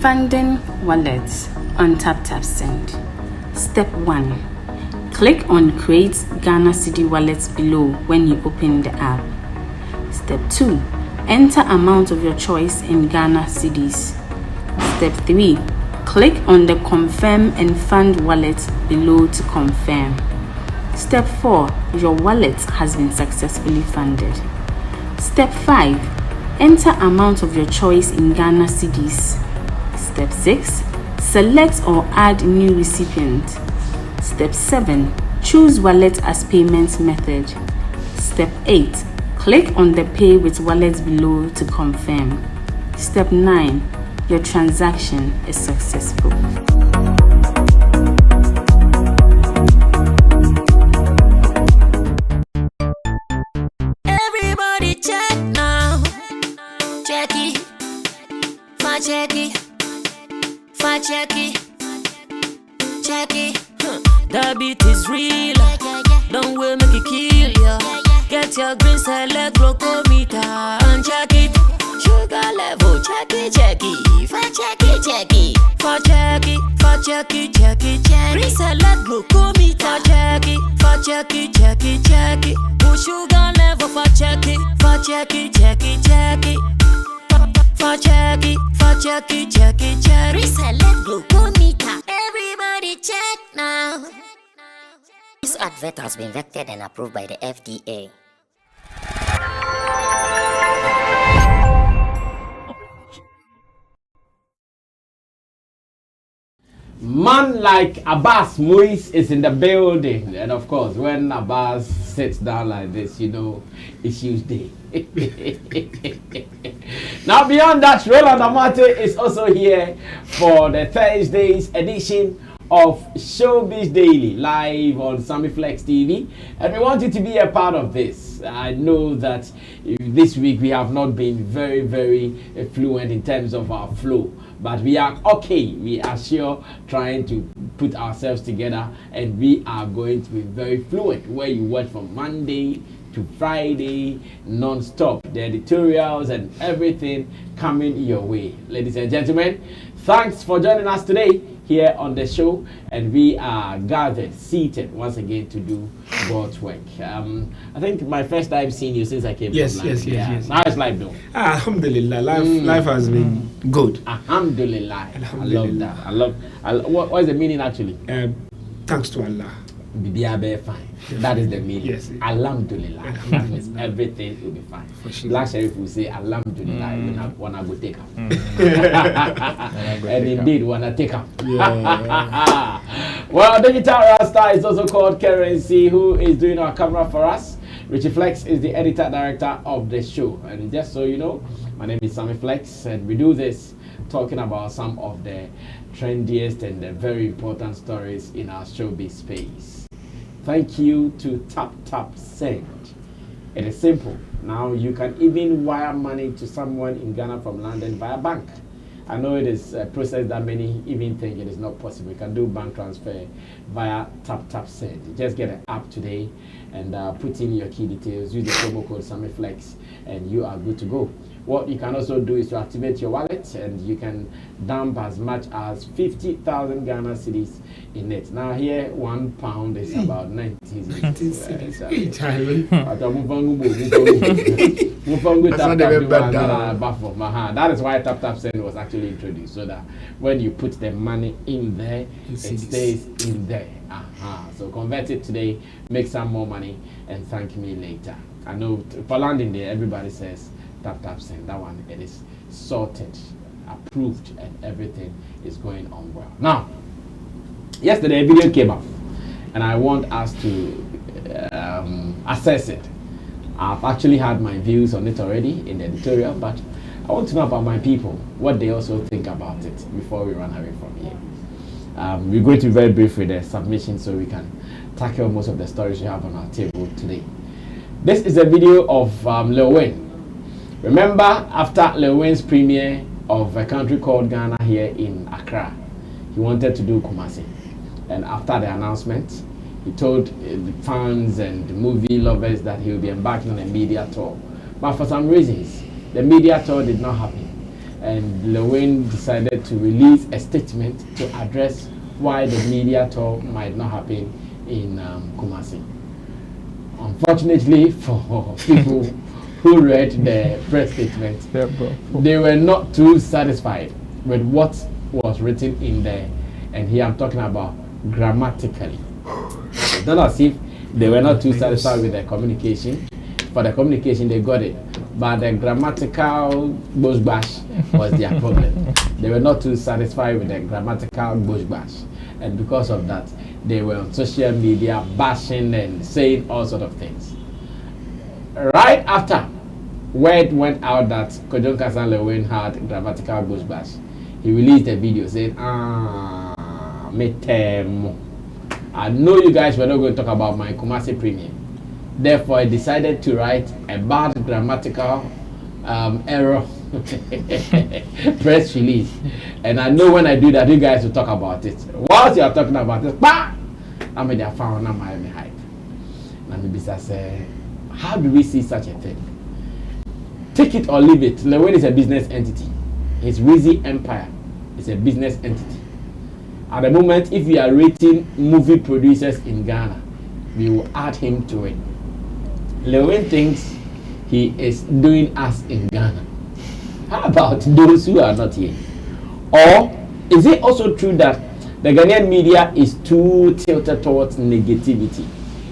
Funding wallets on Taptap Send. Step 1. Click on Create Ghana Cedi Wallets below when you open the app. Step 2. Enter amount of your choice in Ghana Cedis. Step 3. Click on the Confirm and Fund wallet below to confirm. Step 4. Your wallet has been successfully funded. Step 5. Enter amount of your choice in Ghana Cedis. Step 6. Select or add new recipient. Step 7. Choose wallet as payment method. Step 8. Click on the Pay with Wallet below to confirm. Step 9. Your transaction is successful. Everybody check now. Check it. Check it. Check it, check it. The beat is real. Don't wait, make it kill ya. Get your green select glucometer and check it. Sugar level, check it, check it. Check it, check it. Check it, check it, check it, check it. Green select glucometer. Check it, check it, check it, check it. Put sugar level for check it, check it, check it, check it. Check it, check it, check it. Reselect glucometer. Everybody check now. This advert has been vetted and approved by the FDA. Man like Abbas Muis is in the building, and of course, when Abbas sits down like this, you know, it's Tuesday. Now, beyond that, Roland Amate is also here for the Thursday's edition of Showbiz Daily, live on Sammy Flex TV, and we want you to be a part of this. I know that this week we have not been very fluent in terms of our flow, but we are okay. We are sure trying to put ourselves together, and we are going to be very fluent, where you watch from Monday to Friday, non-stop. The editorials and everything coming your way. Ladies and gentlemen, thanks for joining us today here on the show, and we are gathered, seated once again to do God's work. I think my first time seeing you since I came from London. Yes. How's life though? Alhamdulillah, life has been good. Alhamdulillah. I love that. I love what is the meaning actually? Thanks to Allah. Be fine. That is the meaning. Yes. Alhamdulillah. That means everything will be fine. Sure. Black Sheriff will say Alhamdulillah when I go take up. And indeed when I take up. Well, Digital Rasta is also called Currency, who is doing our camera for us. Richie Flex is the editor director of the show. And just so you know, my name is Sammy Flex, and we do this talking about some of the trendiest and the very important stories in our showbiz space. Thank you to Taptap Send. It is simple. Now you can even wire money to someone in Ghana from London via bank. I know it is a process that many even think it is not possible. You can do bank transfer via Taptap Send. Just get an app today and put in your key details. Use the promo code SammyFlex and you are good to go. What you can also do is to activate your wallet, and you can dump as much as 50,000 Ghana cedis in it. Now here, £1 is about 90 cedis. That is why Taptap Send was actually introduced, so that when you put the money in there, it stays in there. So convert it today, make some more money, and thank me later. I know for landing there, everybody says Taptap Send. That one, it is sorted, approved, and everything is going on well. Now, yesterday a video came up, and I want us to assess it. I've actually had my views on it already in the editorial, but I want to know about my people, what they also think about it before we run away from here. We're going to be very brief with the submission so we can tackle most of the stories we have on our table today. This is a video of Lil Wayne Remember, after Lewin's premiere of A Country Called Ghana here in Accra, he wanted to do Kumasi. And after the announcement, he told the fans and the movie lovers that he will be embarking on a media tour. But for some reasons, the media tour did not happen. And Lewin decided to release a statement to address why the media tour might not happen in Kumasi. Unfortunately for people who read the press statement, they were not too satisfied with what was written in there. And here I'm talking about grammatically. It's not as if they were not too satisfied with the communication. For the communication, they got it. But the grammatical bush bash was their problem. They were not too satisfied with the grammatical bush bash. And because of that, they were on social media bashing and saying all sorts of things. Right after word went out that Kojo Nkansah Lewin had grammatical bush bash, he released a video saying, me I know you guys were not going to talk about my Kumasi premiere. Therefore, I decided to write a bad grammatical error press release. And I know when I do that, you guys will talk about it. Whilst you are talking about it, I'm in the found I'm hype. And maybe say, how do we see such a thing? Take it or leave it. Lewin is a business entity. His Rizzy Empire is a business entity. At the moment, if we are rating movie producers in Ghana, we will add him to it. Lewin thinks he is doing us in Ghana. How about those who are not here? Or is it also true that the Ghanaian media is too tilted towards negativity?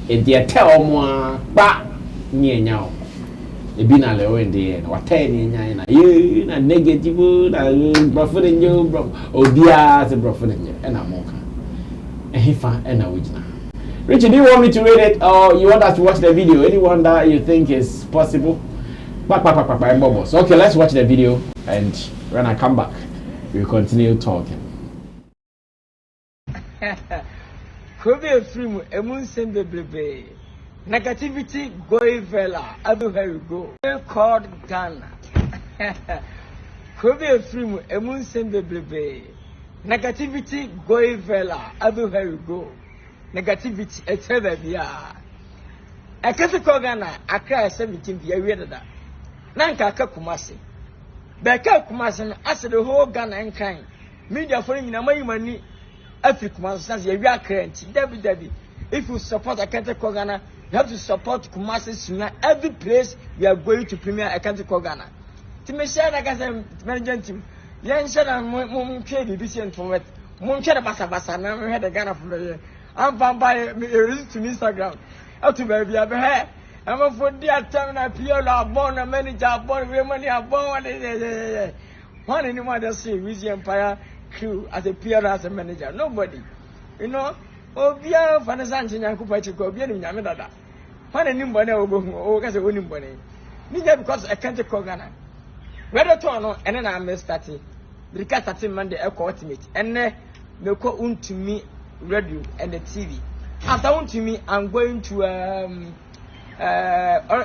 And they tell more, bah, now. They be na Lewin there, what na you na negative, na brofo in you, obia se brofo in you, and I'm okay. And he found and original. Richard, do you want me to read it or you want us to watch the video? Anyone that you think is possible? So, okay, let's watch the video and when I come back, we'll continue talking. Negativity going vela everywhere you go. Called Ghana. Negativity going vela everywhere you go. Negativity it's everywhere. I can't call Ghana. I cry 17 years. Nanka Kumasi. Beka Kumasi. I said the whole Ghana and kind. Media for him in my money. Africa says you are current. Debbie. If you support a country called Ghana, you have to support Kumasi sooner. Every place we are going to premiere a country called Ghana. To me, share like I said, management team. Yan share and mum trade efficient from it. Mum share basa. Now we had a Ghana from the year. I'm bound by a visit to Instagram. How to baby, I've had. I'm for the time I Polo born a manager, born women are born. One anyone that see Rizzy Empire crew as a PR as a manager. Nobody. You know. Obia Fanasanti Yankupachi go be in Yamada. When a nimble or as a winning bonnet. Neither because I can't call Ghana. Whether to or and then I'm starting. Because that's Monday echo ultimate. And then they call to me radio and the TV. After to me, I'm going to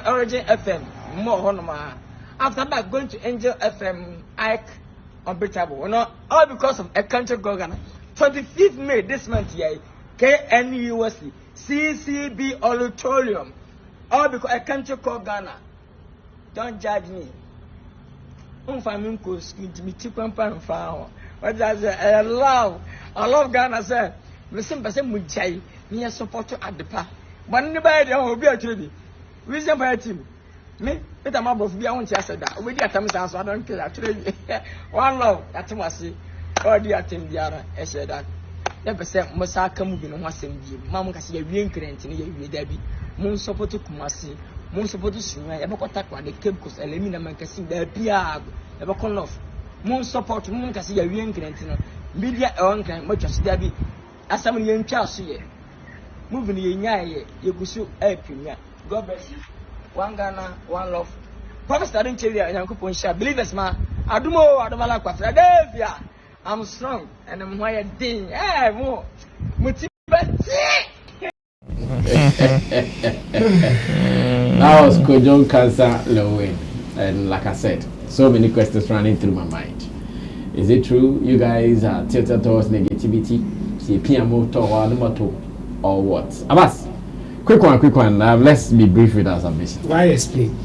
Origin FM, more Honoma. After that, going to Angel FM, Ike, unbeatable. No, all because of a country called Ghana. 25th May this month, yeah. KNUSC, CCB Auditorium, all because a country called Ghana. Don't judge me. I love Ghana, sir. Listen, but some would say, me support you at the park. But nobody will be a tribute. Reason by a team. Me, it's a mob of beyond that. We get some sounds, I don't care. Actually, one love, that's what I see. All the team, the other, I said that. Never said Masaka moving on one Mamma can see a real current in a Debbie. Moon support to Kumasi, Moon support to Suna, ever contact one, the Cape Coast, Elimina man can see the Piag, ever call off. Moon support, Moon can see a real current in a media on kind, much as Debbie, as some young child see. Moving in Yaya, you could sue a premier. God bless you. One Ghana, one love. Promise I didn't tell you, and I'm going to believe us, man. I do more, I don't like Philadelphia. I'm strong and I'm wired ding. That was Kojo Nkansah Lewin. And like I said, so many questions running through my mind. Is it true you guys are tilted towards negativity? See PMO or what? Abbas, quick one. Let's be brief with our submission. Why explain?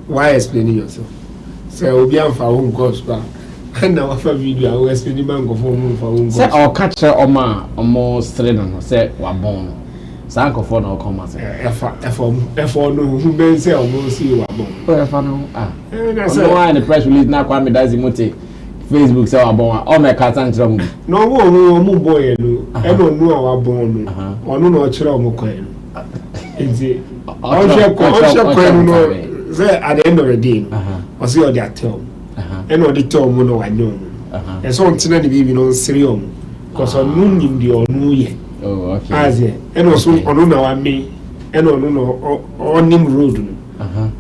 Why explaining yourself? So we'll be on for home course, but and now after video, I will explain the man go for home Say or catch almost straight on say we born. Sanko for no come say. If no who ben say almost see we born. If no no why the press release na kwa me dazi mote Facebook say we born. All my cards and drum. No mo boy no. E no know our born no. Onu no chira omo kwan. Enti on share no. Say at the end of the day, I see all that tell. And all the tell me no I know. And so until the baby no serious. Because on no him the or no ye. Oh, okay. As ye. And also on no one me. And on him road.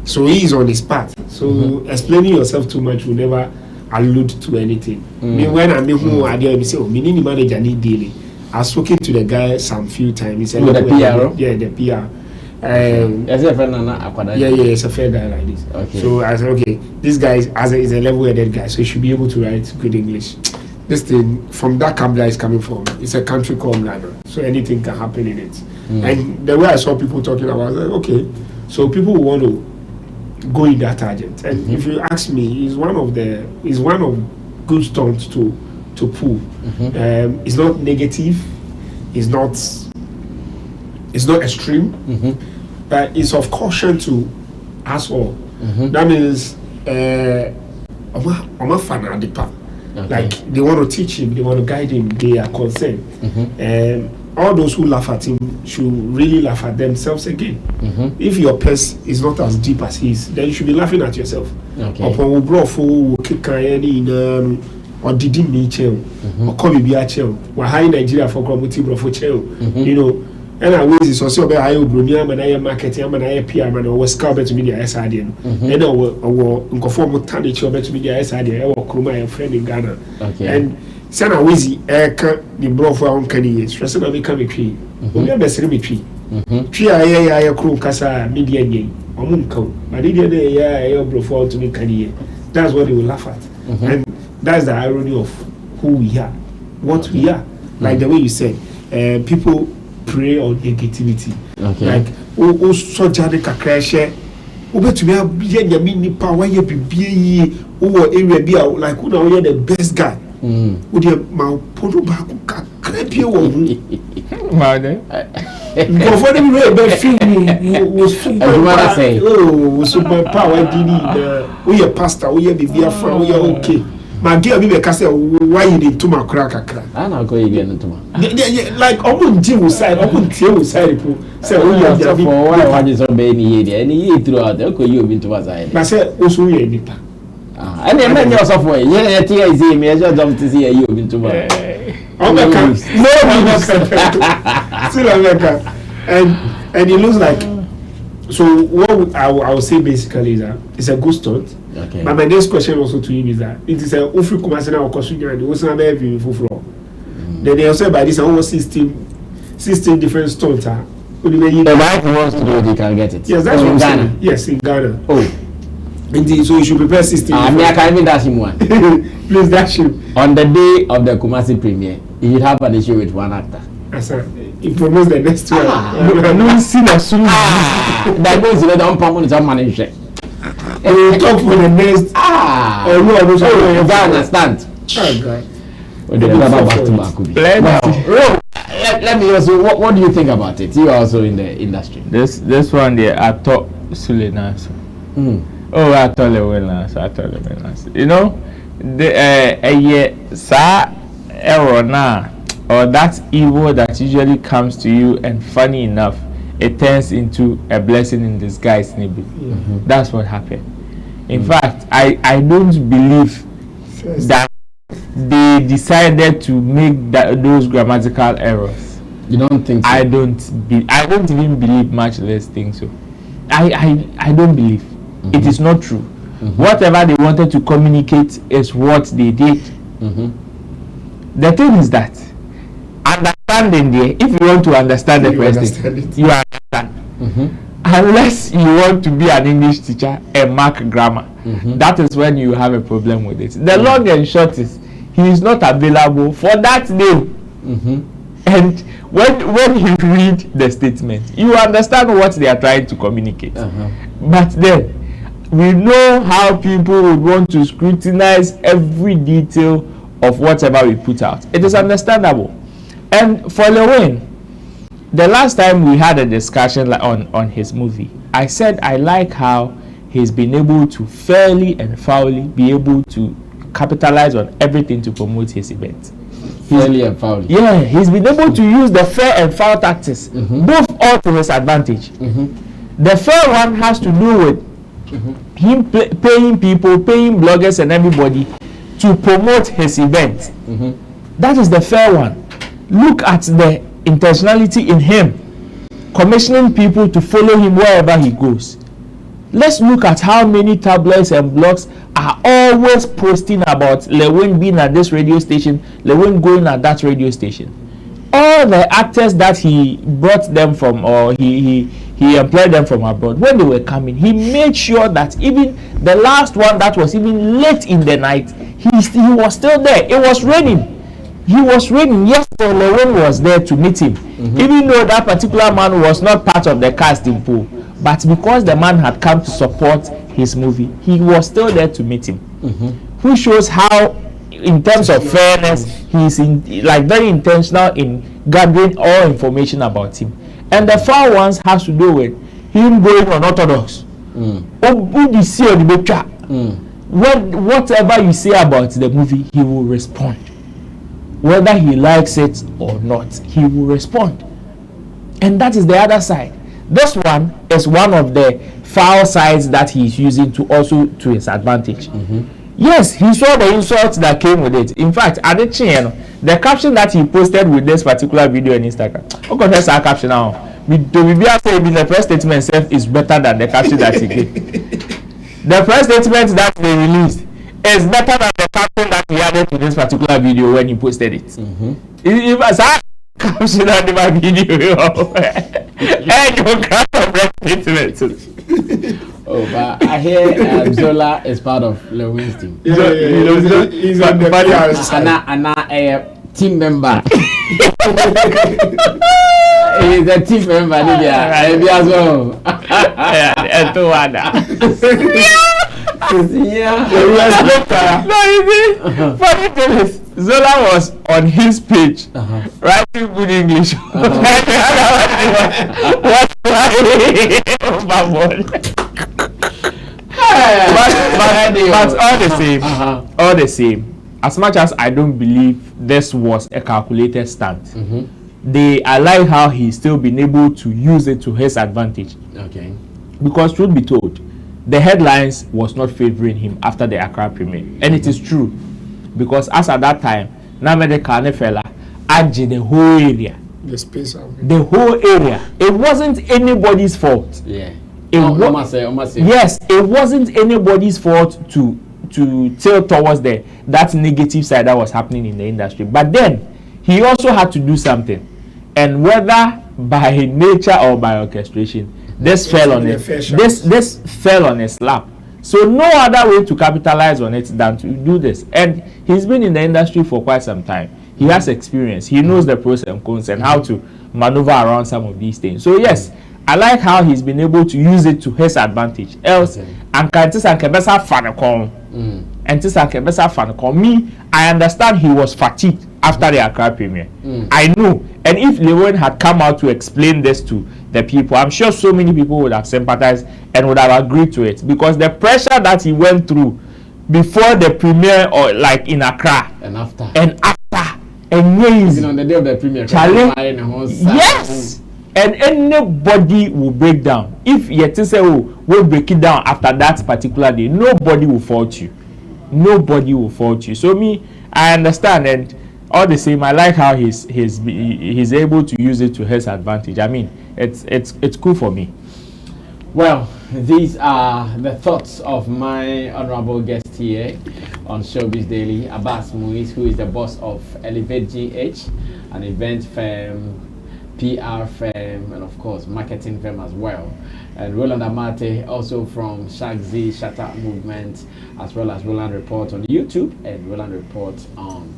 So he is on his path. So explaining yourself too much will never allude to anything. Me when I mean who are there, me say, oh, me need manager need daily. I was spoken to the guy some few times. He said, the PR? Yeah, the PR. Is it a friend? Yeah, it's a fair guy like this. Okay. So I said, okay, this guy is a level-headed guy, so he should be able to write good English. This thing from that Kabla is coming from. It's a country called Ghana, so anything can happen in it. And the way I saw people talking about, I was like, okay, so people want to go in that target. And if you ask me, is one of good stunts to pull. It's not negative. It's not extreme, but it's of caution to us all. That means, I'm a fan of the part. Like they want to teach him, they want to guide him, they are concerned. All those who laugh at him should really laugh at themselves again. If your purse is not as deep as his, then you should be laughing at yourself. Or did him me chill, or come be a chill, or high Nigeria for community for chill, you know. And I was is also by I Brunia, and I am marketing, and I appear, and I was scouted to be the SID. And I will conform with Tani Chobe to be the SID, or Kruma, a friend in Ghana. And Sana Wizzy, the bro for our Candy, stressing on me coming tree. We have a cemetery. Tree, I crew Casa, media game, or Munko, but did I bro for to me Candy. That's what they will laugh at. And that's the irony of who we are, what we are. Like the way you said, people prey on negativity. Like, oh, so jade kakrashe. To me, nipa why be area be like who now the best guy. Would you ma podo back kakrepi wo made go for them be film was super power dini we a pastor we be a friend we are okay. My girl, me say why you dey too much crack. I na go again too much. Like omun deal with side, omun deal with side people. Say we are for why you so be any year throughout. Okay, you been to side. But say also we nipa. And then man yourself for you think I see me just jump to see you been to much. No, still America. And it looks like so what I will say basically is that it's a good stunt. Okay. But my next question also to him is that it is a ofri kumasena or kosunya and also na be fufuo. Then they also by this almost 16 different stunts. The wife wants to do it, he can get it. Yes, that's what in I'm Ghana. saying. Yes, in Ghana. Oh. Indeed, so you should prepare 16. I can't even dash him one. Please dash him. On the day of the Kumasi premiere, he should have an issue with one actor. He promotes the next one. No, see that soon. That goes to the unpermanent manager. And we'll talk for the next. You understand? Oh, God. Let me also. What do you think about it? You are also in the industry. This one there, I thought Sulena. Oh, I thought it well. You know, the error now, or that evil that usually comes to you, and funny enough, it turns into a blessing in disguise. That's what happened. In fact, I don't believe that they decided to make those grammatical errors. You don't think so? I don't even believe, much less think so. I don't believe. It is not true. Whatever they wanted to communicate is what they did. The thing is that understanding there, if you want to understand the person, you understand. unless you want to be an English teacher and mark grammar. That is when you have a problem with it. The long and short is he is not available for that day. And when you read the statement, you understand what they are trying to communicate. But then we know how people would want to scrutinize every detail of whatever we put out. It is understandable. And for Leen, the last time we had a discussion on his movie, I said I like how he's been able to fairly and foully be able to capitalize on everything to promote his event. Fairly and foully. Yeah, he's been able to use the fair and foul tactics, both all to his advantage. The fair one has to do with him paying people, paying bloggers and everybody to promote his event. That is the fair one. Look at the intentionality in him commissioning people to follow him wherever he goes. Let's look at how many tabloids and blogs are always posting about Leen being at this radio station, Leen going at that radio station. All the actors that he brought them from, or he employed them from abroad, when they were coming, he made sure that even the last one that was even late in the night, he was still there. It was raining. He was raining. Yes, Leen was there to meet him, even though that particular man was not part of the cast in Polo. But because the man had come to support his movie, he was still there to meet him. Which shows how, in terms of fairness, he's very intentional in gathering all information about him. And the foul ones has to do with him going unorthodox. Whatever you say about the movie, he will respond. Whether he likes it or not, he will respond. And that is the other side. This one is one of the foul sides that he's using to also to his advantage. Yes, he saw the insults that came with it. In fact, at the caption that he posted with this particular video on Instagram, that's our caption now. The press statement itself is better than the caption that he gave. The press statement that they released is better than the caption that he added to this particular video when he posted it. If I caption on my video, and you can't press statement. Oh, but I hear Zola is part of Lewin's team. He's on the a team member. He's a team member, maybe as well. Funny thing is, Zola was on his page writing good English. But all the same, as much as I don't believe this was a calculated stunt, I like how he's still been able to use it to his advantage. Okay. Because truth be told, the headlines was not favoring him after the Accra premiere, and it is true, because as at that time, Namede Kanefela aged the whole area. The whole area. It wasn't anybody's fault. Yeah. Yes, it wasn't anybody's fault to tilt towards that negative side that was happening in the industry. But then he also had to do something, and whether by nature or by orchestration, this fell on it. This fell on his lap. So no other way to capitalize on it than to do this. And he's been in the industry for quite some time. He has experience. He knows the pros and cons and how to maneuver around some of these things. So yes, I like how he's been able to use it to his advantage. Else, and me, I understand he was fatigued after the Accra premiere. I know. And if Leen had come out to explain this to the people, I'm sure so many people would have sympathized and would have agreed to it, because the pressure that he went through before the premiere, or like in Accra and after, amazing. On the day of the premiere, yes. And anybody will break down. If Yetise will break it down after that particular day, nobody will fault you. Nobody will fault you. So me, I understand, and all the same, I like how he's able to use it to his advantage. I mean, it's cool for me. Well, these are the thoughts of my honorable guest here on Showbiz Daily, Abbas Muiz, who is the boss of Elevate GH, an event firm PR firm, and of course marketing firm as well. And Roland Amate also from Shagzi Shatta Movement, as well as Roland Report on YouTube and Roland Report on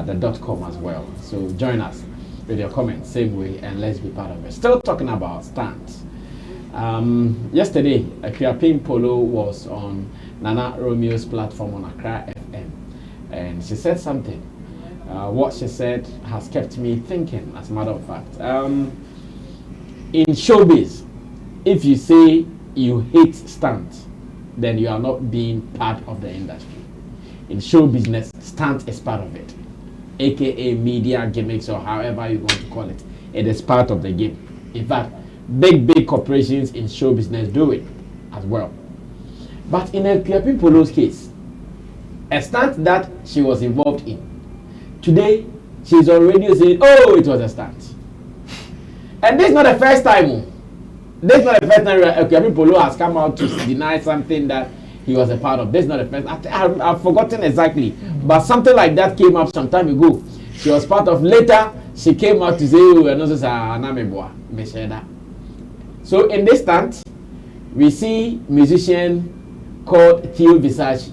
the .com as well. So join us with your comments same way, and let's be part of it. Still talking about stunts. Yesterday, Akuapem Polo was on Nana Romeo's platform on Accra FM, and she said something. What she said has kept me thinking, as a matter of fact. In showbiz, if you say you hate stunt, then you are not being part of the industry. In show business, stunt is part of it, aka media gimmicks, or however you want to call it. It is part of the game. In fact, big corporations in show business do it as well. But in Akuapem Polo's case, a stunt that she was involved in, today she's on radio saying, oh, it was a stunt. And this is not the first time. This is not the first time Akuapem Polo has come out to deny something that he was a part of. This is not the first. I've forgotten exactly, but something like that came up some time ago. She was part of. Later, she came out to say, "Oh, and also so in this stunt, we see musician called Theo Visage,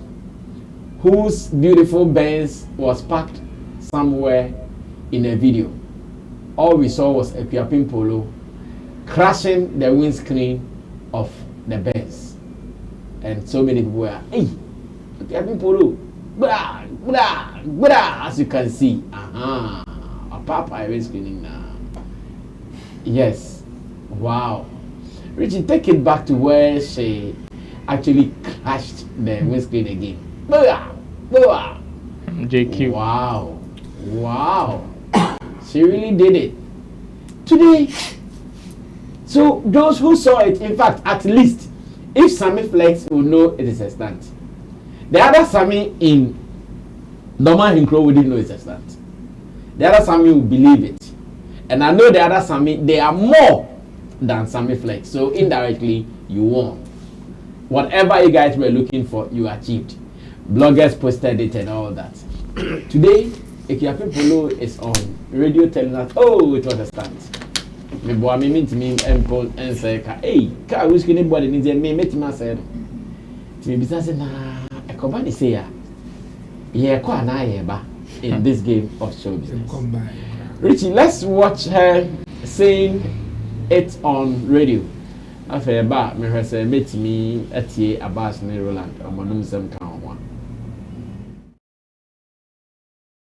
whose beautiful Benz was parked somewhere in a video. All we saw was Akuapem Polo crashing the windscreen of the Benz, and so many people were, hey, Akuapem Polo, blah, blah, blah, as you can see. A papa windscreen now. Yes, wow. Richie, take it back to where she actually crashed the windscreen again. Blah, blah. JQ. Wow. She really did it. Today, so those who saw it, in fact, at least, if Sammy Flex will know it is a stunt. The other Sammy in Norman Hinkro wouldn't know it's a stunt. The other Sammy will believe it. And I know the other Sammy, they are more than Sammy Flex. So indirectly, you won. Whatever you guys were looking for, you achieved. Bloggers posted it and all that. Today, Akuapem Polo is on radio telling us, oh, it was a stunt. Me boy, me mean to me and say, hey, car which can anybody needs a me met myself. Me be saying, nah, I come back to say, yeah, quite na in this game of show business. Richie, let's watch her saying it on radio. After ba me her say met me atie Abbas ne Roland amonum sem kan ho.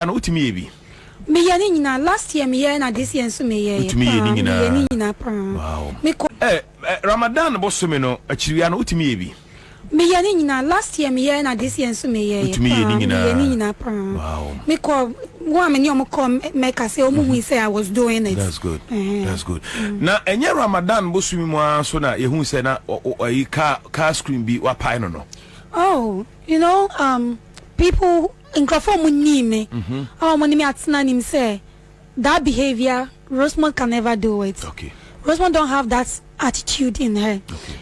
Ana utimi ebi. Me yani nyina last year me year na this year so me year. Utimi ye ni nyina. Wow. Me ko Ramadan bo so me no akiri ana utimi ebi. Me yani nyina last year me year na this year so me year. Utimi ye ni nyina. Wow. Me ko one me omo come make I say omo win say I was doing it. That's good. That's good. Na enye Ramadan bo so me mo so na ehun say na car screen bi wa pai no. Oh, you know, people in Crawford me. Oh, money me atna nim say that behavior Rosemont can never do it. Okay. Rosemont don't have that attitude in her. Okay.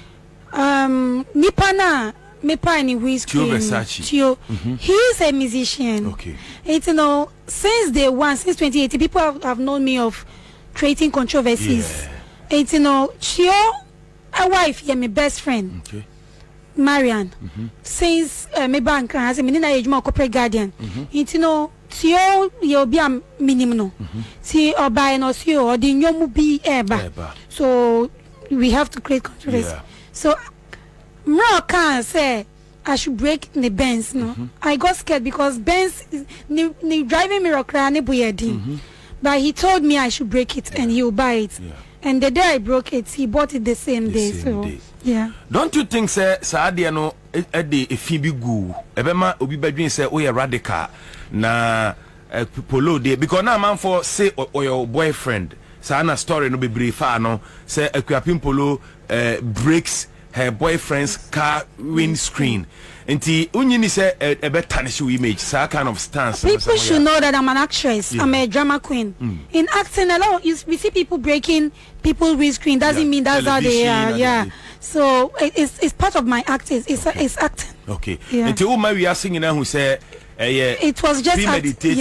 Nipana me pa ni whiskey. Tio, he is a musician. Okay. It's, you know, since day one, since 2018, people have known me of creating controversies. Yeah. It's, you know, Tio, a wife, yeah, my best friend. Okay. Marian. Since me bank, as a minina age more corporate guardian. It's, you know, Tio, you'll be a minimum. See, or buy no Tio, or the new be eba. So we have to create controversy. Yeah. So, I can't say I should break the Benz. No, I got scared because Benz is driving me around. But he told me I should break it and he will buy it. Yeah. And the day I broke it, he bought it the same day. Yeah. Don't you think, sir, Sadia no a Phoebe goo? Ebema obi bedwin say we are radical na Polo de because now man for say or your boyfriend. Sana story no be brief no say Akuapem Polo breaks her boyfriend's car windscreen. Nti unyini say a better tarnish image, so kind of stance. People should know that I'm an actress. Yeah. I'm a drama queen. In acting, a lot we see people breaking people's windscreen. Doesn't mean that's how they are. Yeah. So it's part of my acting. It's acting. Okay. Nti uma we are singing who say it was just premeditated.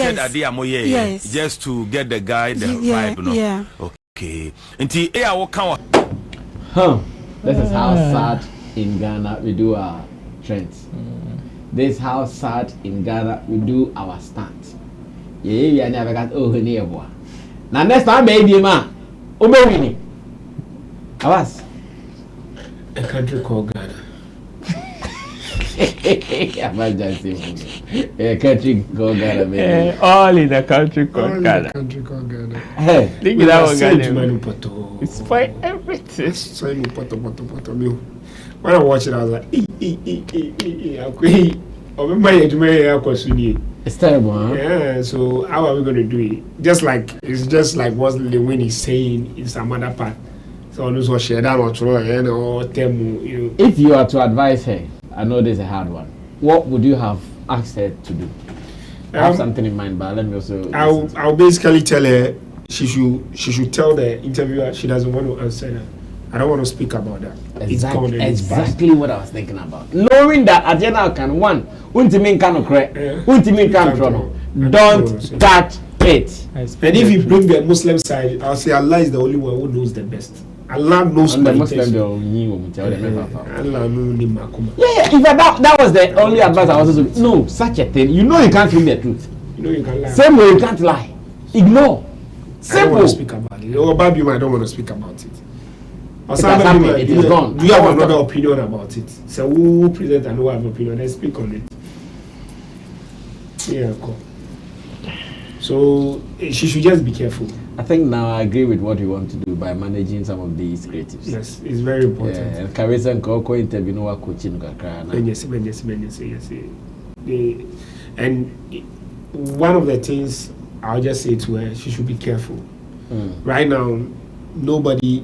Yes. Just to get the guy the vibe. No? Yeah. Okay. Okay. Until I will count. This is how sad in Ghana we do our trends. This is how sad in Ghana we do our stunts. Yeah, we never got near one. Now next time, baby, man, Obewini. Awas. A country called Ghana. A country called Ghana, baby. All in the country called Ghana. Country called Ghana. Hey, think that was Ghana. It's for everything. When I watched it, I was like, it's terrible, huh? yeah, so how are we going to do it? It's just like what Leen is saying in some other part. So I just share that or tell you. If you are to advise her, I know this is a hard one. What would you have asked her to do? I have something in mind, but let me also. I'll basically tell her she should tell the interviewer she doesn't want to answer that. I don't want to speak about that. Exactly what I was thinking about. Knowing that agenda can one, don't touch it. And if you bring the Muslim side, I'll say Allah is the only one who knows the best. Allah knows the Muslim. Allah knows yeah, if that was the only advice I was also no such a thing. You know you can't speak the truth. You know you can lie. Same way you can't lie. Ignore. I don't want to speak about it. Or Babiuma, I don't want to speak about it. It is gone. Do you have another opinion about it? So who present and who have opinion? Let's speak on it. Yeah, cool. So she should just be careful. I think now I agree with what you want to do by managing some of these creatives. Yes, it's very important. Yeah, and Carissa and Coco interview no coaching yes. And one of the things I'll just say to her, she should be careful. Right now, nobody.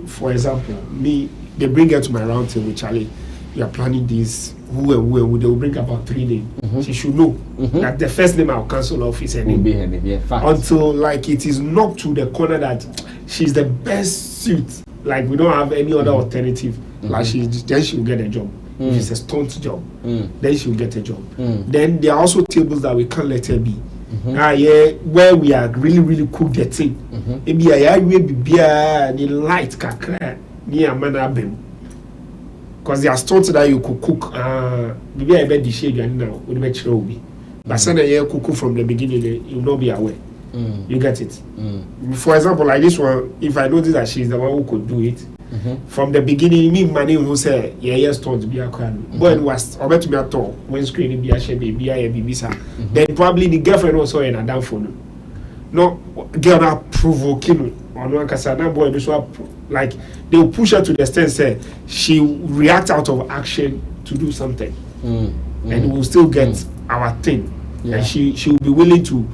For example, they bring her to my round table, Charlie. We are planning this. Who and they will bring about 3 names. She should know that the first name I'll cancel off is her name. Be her name. Yeah, until like it is knocked to the corner that she's the best suit. Like we don't have any other alternative. Like then she will get a job. If it's a stunt job, then she will get a job. Then there are also tables that we can't let her be. Where we are really cook the thing. Maybe I will be light kakra near manabem. Because they are stunts that you could cook. Maybe I bet the shade now would make sure be. But suddenly you cook from the beginning, you will not be aware. You get it. For example, like this one, if I notice that she's the one who could do it from the beginning, me money who say stunts be a crown. But was about to be at all when screening be a shade be a baby. Then probably the girlfriend also in a down phone. No girl not provoking on one casana boy like they will push her to the extent say she react out of action to do something and we'll still get our thing and she will be willing to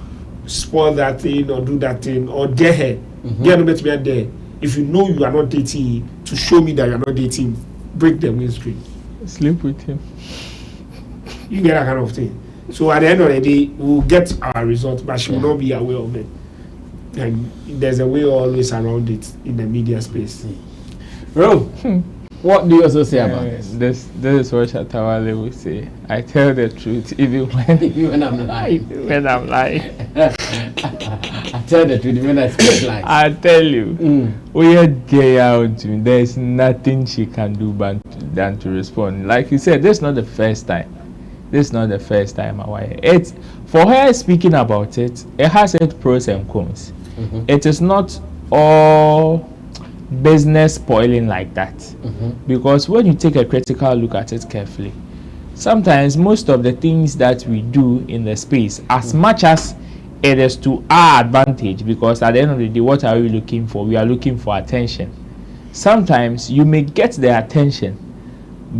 spoil that thing or do that thing or dare her get no better there. If you know you are not dating, to show me that you are not dating, break the windscreen, sleep with him, you get that kind of thing. So at the end of the day, we'll get our result, but she will not be aware of it. And there's a way always around it in the media space. Bro, what do you also say about this? This is what Shatta Wale will say. I tell the truth even when I'm lying. When I'm lying. I tell the truth when I speak lying. I tell you, we are gay out to me. There's nothing she can do but than to respond. Like you said, this is not the first time. This is not the first time it's for her speaking about it. It has its pros and cons. It is not all business spoiling like that, because when you take a critical look at it carefully, sometimes most of the things that we do in the space, as much as it is to our advantage, because at the end of the day, what are we looking for? We are looking for attention. Sometimes you may get the attention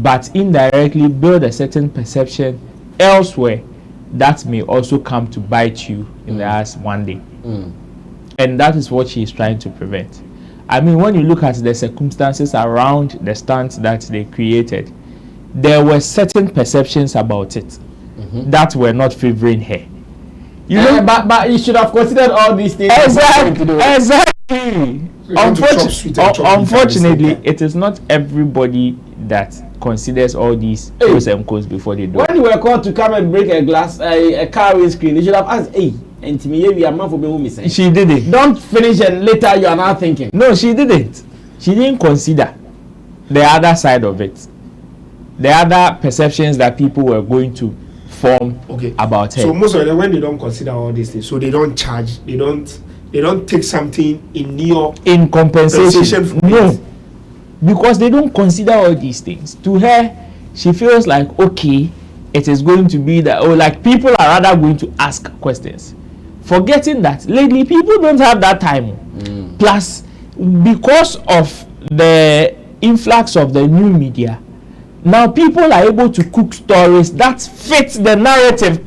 but indirectly build a certain perception elsewhere that may also come to bite you in the ass one day. And that is what she is trying to prevent. I mean, when you look at the circumstances around the stunts that they created, there were certain perceptions about it that were not favoring her. You know, but you should have considered all these things. Exactly. Unfortunately, it is not everybody that considers all these pros and cons before they do. When you were called to come and break a car windscreen, you should have asked, hey, and to me, we are man for me saying. She did it. Don't finish and later you are now thinking. No, she didn't. She didn't consider the other side of it. The other perceptions that people were going to form about her. So most of them, when they don't consider all these things, so they don't charge, they don't take something in compensation. No, because they don't consider all these things. To her, she feels like, okay, it is going to be that, like people are rather going to ask questions, forgetting that lately people don't have that time. Plus, because of the influx of the new media, now people are able to cook stories that fit the narrative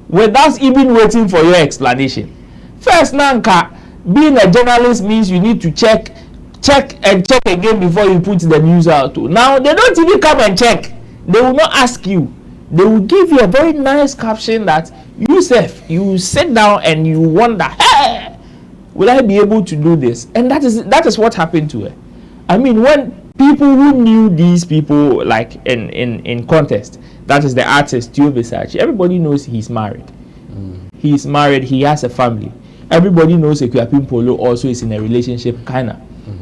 without even waiting for your explanation. First, Nanka, being a journalist means you need to check again before you put the news out. Now they don't even come and check. They will not ask you. They will give you a very nice caption that you sit down and you wonder, hey, will I be able to do this? And that is what happened to her. I mean, when people who knew these people, like in contest, that is the artist Tio Versace, everybody knows he's married. He's married, he has a family. Everybody knows Akuapem Polo also is in a relationship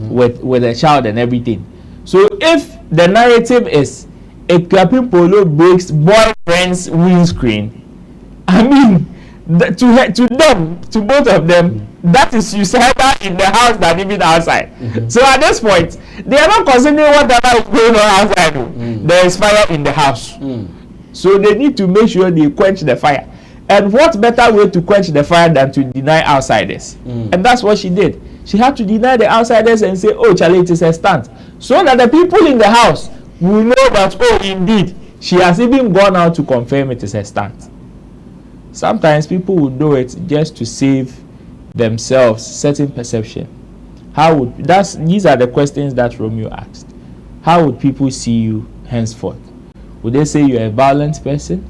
with a child and everything. So if the narrative is Akuapem Polo breaks boyfriend's windscreen, I mean, to both of them, that is suicidal in the house than even outside. So at this point, they are not considering whatever is going on outside. There is fire in the house. So they need to make sure they quench the fire. And what better way to quench the fire than to deny outsiders? And that's what she did. She had to deny the outsiders and say, oh, Charlie, it is a stunt. So that the people in the house will know that, oh, indeed, she has even gone out to confirm it is a stunt. Sometimes people will do it just to save themselves certain perception. These are the questions that Romeo asked. How would people see you henceforth? Would they say you're a violent person?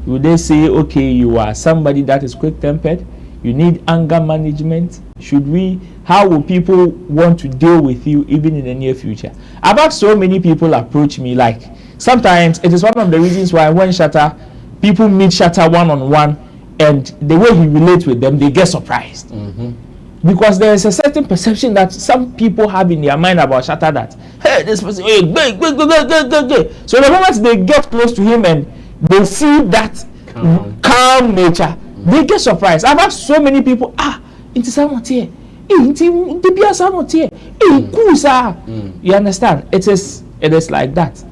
Would they say, okay, you are somebody that is quick-tempered? You need anger management? How will people want to deal with you even in the near future? I've had so many people approach me, like, sometimes it is one of the reasons why when people meet Shatta one-on-one, and the way he relates with them, they get surprised. Because there is a certain perception that some people have in their mind about Shatta that, hey, this person, hey, go. So the moment they get close to him and they see that calm nature, they get surprised. I've had so many people, into someone here, you understand? It is like that.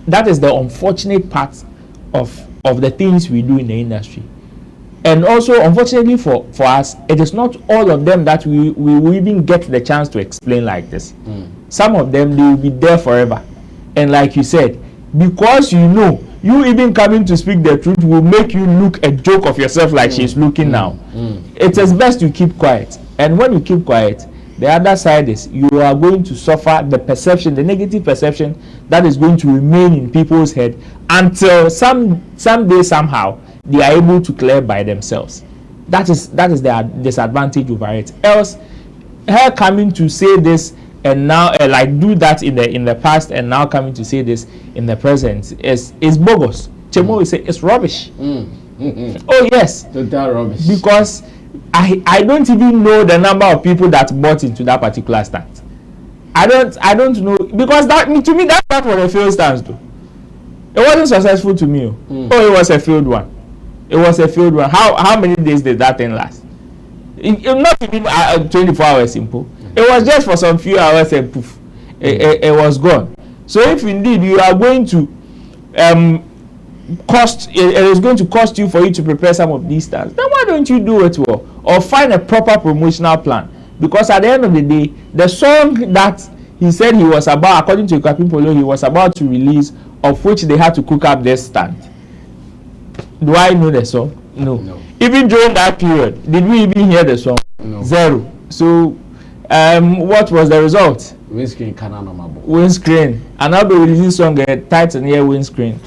That is the unfortunate part of the things we do in the industry. And also, unfortunately for us, it is not all of them that we will even get the chance to explain like this. Some of them, they will be there forever. And like you said, because you even coming to speak the truth will make you look a joke of yourself like she's looking now. It is best to keep quiet. And when you keep quiet, the other side is you are going to suffer the perception, the negative perception that is going to remain in people's head until someday somehow they are able to clear by themselves. That is their disadvantage over it. Else, her coming to say this and now like do that in the past and now coming to say this in the present is bogus. Chemo will say it's rubbish. Oh yes, total rubbish. Because I don't even know the number of people that bought into that particular stunt. I don't know, because to me that's not what a failed stunt do. It wasn't successful to me. Oh, it was a failed one. It was a failed one. How many days did that thing last? Not even 24 hours simple. It was just for some few hours and poof, it was gone. So if indeed you are going to it is going to cost you for you to prepare some of these stunts, then why don't you do it well or find a proper promotional plan? Because at the end of the day, the song that he said he was about, according to Akuapem Polo, he was about to release, of which they had to cook up this stunt. Do I know the song? No. Even during that period, did we even hear the song? No. Zero. So what was the result? Windscreen cannot normal. Windscreen. And now they releasing song tight and here windscreen.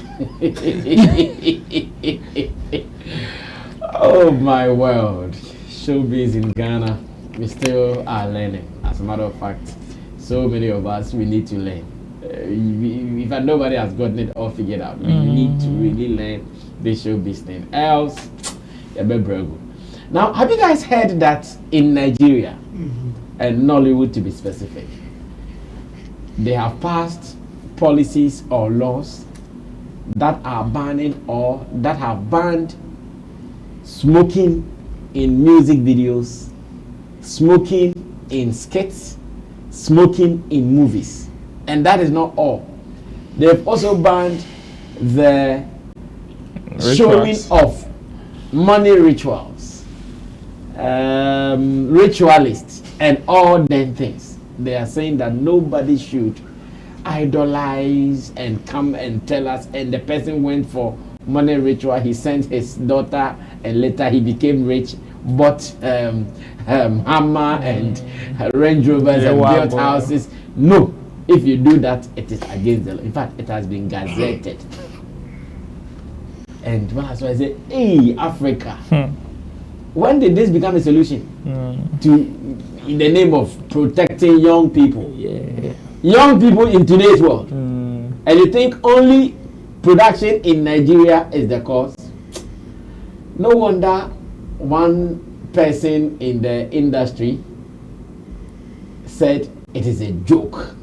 Oh my world. Showbiz in Ghana, we still are learning. As a matter of fact, so many of us, we need to learn. If nobody has gotten it all figured out, we need to really learn this showbiz thing. Else, Now, have you guys heard that in Nigeria, and Nollywood to be specific, they have passed policies or laws that are banning or that have banned smoking in music videos, smoking in skits, smoking in movies. And that is not all. They've also banned the showing of money rituals, ritualists, and all them things. They are saying that nobody should idolize and come and tell us, and the person went for money ritual, he sent his daughter, and later he became rich, bought hammer and Range Rovers and built houses. No, if you do that, it is against the law. In fact, it has been gazetted. And that's why I say, hey, Africa, when did this become a solution to, in the name of protecting young people? Young people in today's world. And you think only production in Nigeria is the cause? No wonder one person in the industry said it is a joke.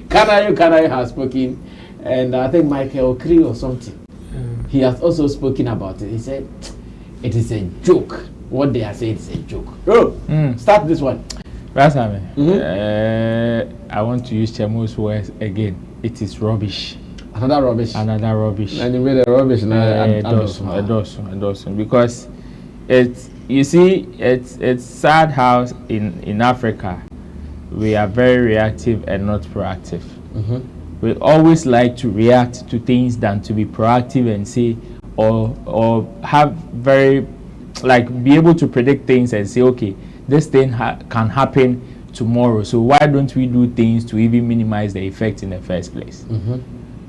Kanayo has spoken, and I think Michael Cree or something, he has also spoken about it. He said it is a joke. What they are saying is a joke. Start this one. Sammy, I want to use Chemo's words again. It is rubbish. Another rubbish. And you made a rubbish now. Because it's, you see, it's sad how in Africa we are very reactive and not proactive. We always like to react to things than to be proactive and say or have very, like, be able to predict things and say, okay, this thing can happen tomorrow, so why don't we do things to even minimize the effect in the first place?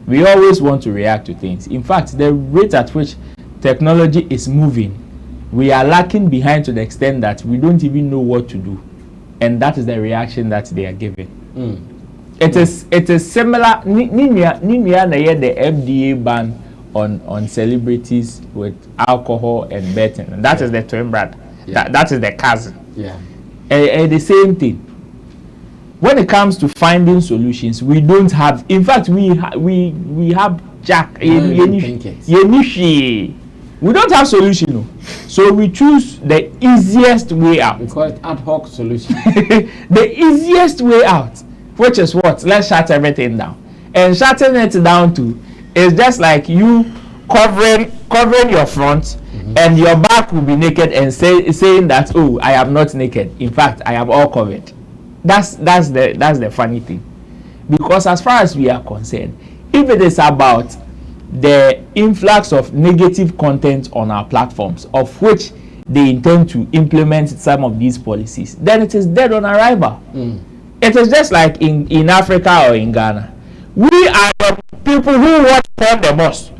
We always want to react to things. In fact, the rate at which technology is moving, we are lacking behind to the extent that we don't even know what to do, and that is the reaction that they are giving. It is similar. The FDA ban on celebrities with alcohol and betting, and that is the twin brother. That is the cousin. The same thing. When it comes to finding solutions, we don't have. In fact, we have Jack. We don't have solution, so we choose the easiest way out. We call it ad hoc solution. The easiest way out, which is what? Let's shut everything down. And shutting it down to is just like you covering your front, and your back will be naked and saying that, oh, I am not naked. In fact, I am all covered. That's the funny thing. Because as far as we are concerned, if it is about the influx of negative content on our platforms, of which they intend to implement some of these policies, then it is dead on arrival. It is just like in Africa or in Ghana. We are the people who watch porn the most.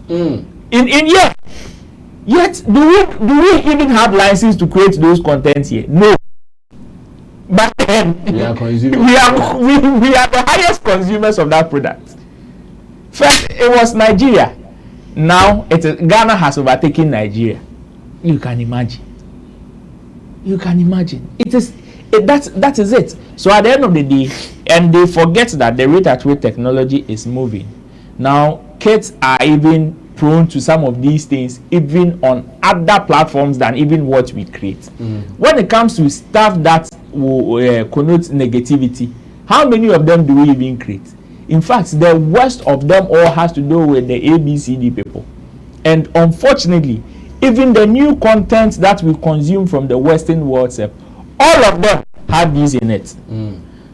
Yet do we even have license to create those contents here? No. But then we are the highest consumers of that product. First it was Nigeria. Now Ghana has overtaken Nigeria. You can imagine. That is it. So at the end of the day, and they forget that the rate at which technology is moving. Now kids are even prone to some of these things even on other platforms than even what we create. When it comes to stuff that connotes negativity, how many of them do we even create? In fact, the worst of them all has to do with the ABCD people. And unfortunately, even the new content that we consume from the Western world, all of them have these in it.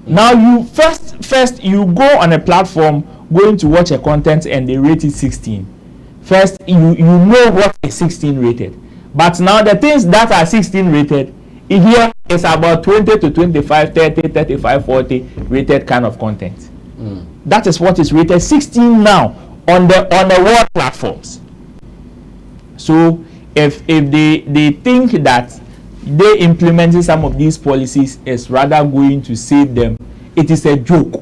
Now you first you go on a platform going to watch a content and they rate it 16. First, you know what is 16 rated. But now the things that are 16 rated, here is about 20 to 25, 30, 35, 40 rated kind of content. That is what is rated 16 now on the world platforms. So if they think that they implementing some of these policies is rather going to save them, it is a joke.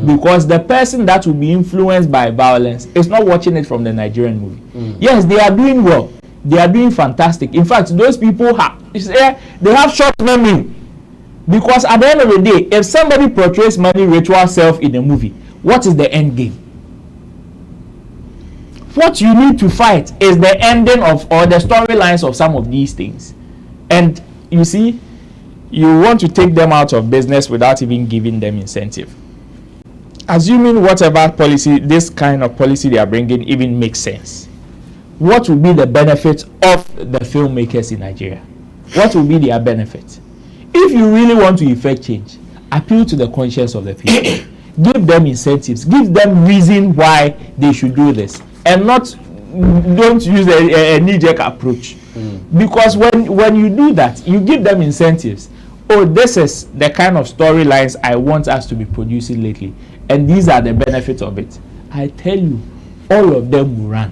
because the person that will be influenced by violence is not watching it from the Nigerian movie. Yes, they are doing well. They are doing fantastic. In fact, those people they have short memory, because at the end of the day, if somebody portrays money ritual self in a movie, what is the end game? What you need to fight is the ending of or the storylines of some of these things. And you see, you want to take them out of business without even giving them incentive. Assuming whatever policy, this kind of policy they are bringing even makes sense, what will be the benefit of the filmmakers in Nigeria? What will be their benefit? If you really want to effect change, appeal to the conscience of the people. Give them incentives. Give them reason why they should do this. And don't use a knee-jerk approach. Because when you do that, you give them incentives. Oh, this is the kind of storylines I want us to be producing lately. And these are the benefits of it. I tell you, all of them will run.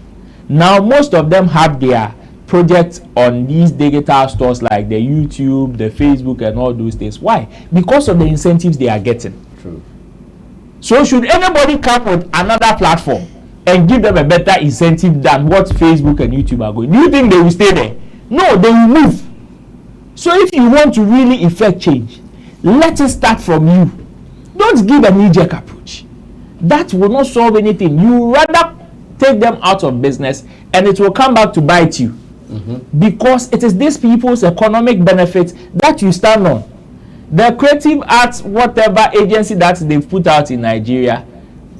Now, most of them have their projects on these digital stores like the YouTube, the Facebook, and all those things. Why? Because of the incentives they are getting. True. So should anybody come with another platform and give them a better incentive than what Facebook and YouTube are going? Do you think they will stay there? No, they will move. So if you want to really effect change, let it start from you. Don't give a knee-jerk approach. That will not solve anything. You rather take them out of business and it will come back to bite you. Because it is these people's economic benefits that you stand on. The creative arts, whatever agency that they've put out in Nigeria,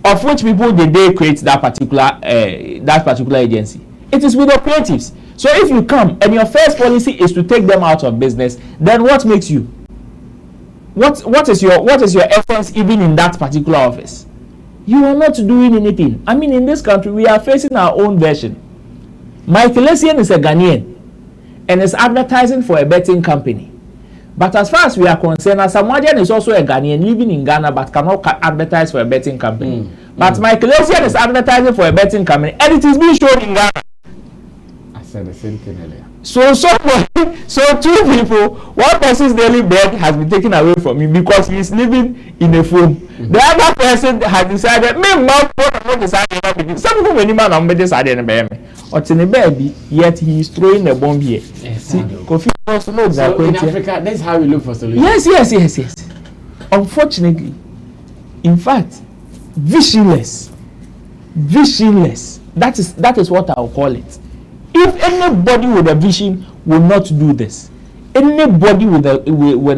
of which people did they create that particular agency? It is with the creatives. So if you come and your first policy is to take them out of business, then what makes you? What is your essence even in that particular office? You are not doing anything. I mean, in this country, we are facing our own version. Michael Essien is a Ghanaian and is advertising for a betting company. But as far as we are concerned, Asamoah is also a Ghanaian living in Ghana but cannot advertise for a betting company. But Michael Essien is advertising for a betting company and it is being shown in Ghana. I said the same thing earlier. So two people, one person's daily bread has been taken away from him because he is living in a phone. The other person has decided, me mouth what decided. Some people when man am decided or baby, yet he is throwing a bomb here. See, so in Africa, that's how we look for solutions. Yes. Unfortunately, in fact, visionless. That is what I'll call it. If anybody with a vision will not do this, anybody with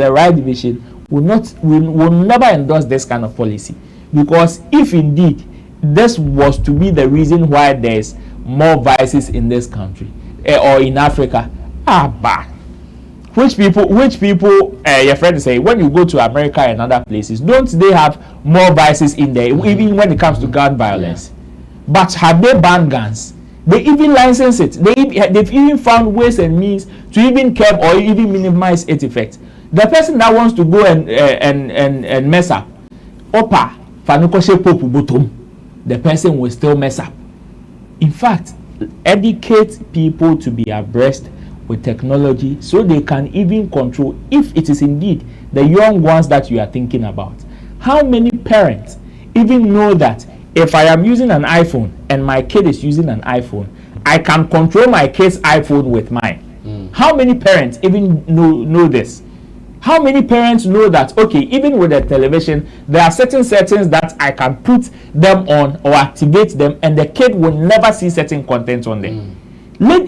a right vision will never endorse this kind of policy. Because if indeed this was to be the reason why there's more vices in this country or in Africa, which people your friend say when you go to America and other places, don't they have more vices in there, even when it comes to gun violence? But have they banned guns? They even license it. They've even found ways and means to even curb or even minimize its effect. The person that wants to go and mess up, the person will still mess up. In fact, educate people to be abreast with technology so they can even control if it is indeed the young ones that you are thinking about. How many parents even know that if I am using an iPhone and my kid is using an iPhone, I can control my kid's iPhone with mine? How many parents even know this? How many parents know that, okay, even with the television, there are certain settings that I can put them on or activate them and the kid will never see certain content on them?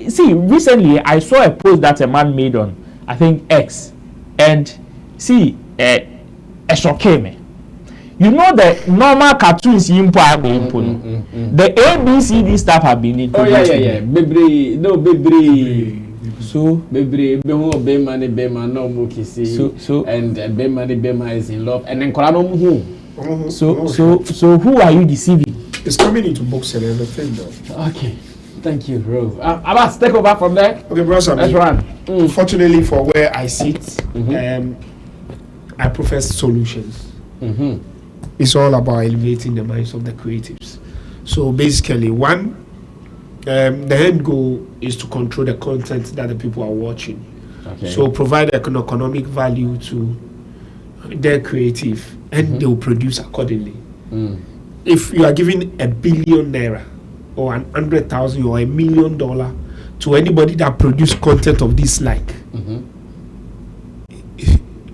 See, recently I saw a post that a man made on, I think, X. And see, it shocked me. You know the normal cartoons the ABCD stuff have been introduced. Oh yeah. Baby. So baby, and Bema is in love, and then So who are you deceiving? It's coming into books and everything though. Okay. Thank you, Rove. Abbas, take over from there. Okay, brother. Let's run. Fortunately for where I sit, I profess solutions. It's all about elevating the minds of the creatives. So basically, one, the end goal is to control the content that the people are watching. Okay. So provide an economic value to their creative, and they will produce accordingly. If you are giving $1 billion or 100,000 or $1 million to anybody that produce content of this like,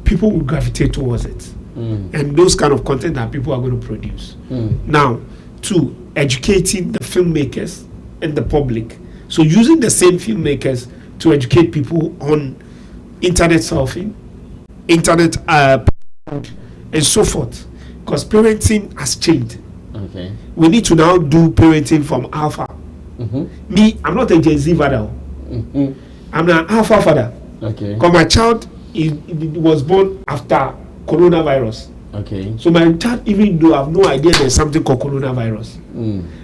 people will gravitate towards it. And those kind of content that people are going to produce. Now, 2, educating the filmmakers and the public. So using the same filmmakers to educate people on internet surfing, internet and so forth. Because parenting has changed. Okay. We need to now do parenting from alpha. Me, I'm not a Gen Z father. I'm an alpha father. Okay. Because my child he was born after coronavirus. Okay. So my child, even though I have no idea there's something called coronavirus,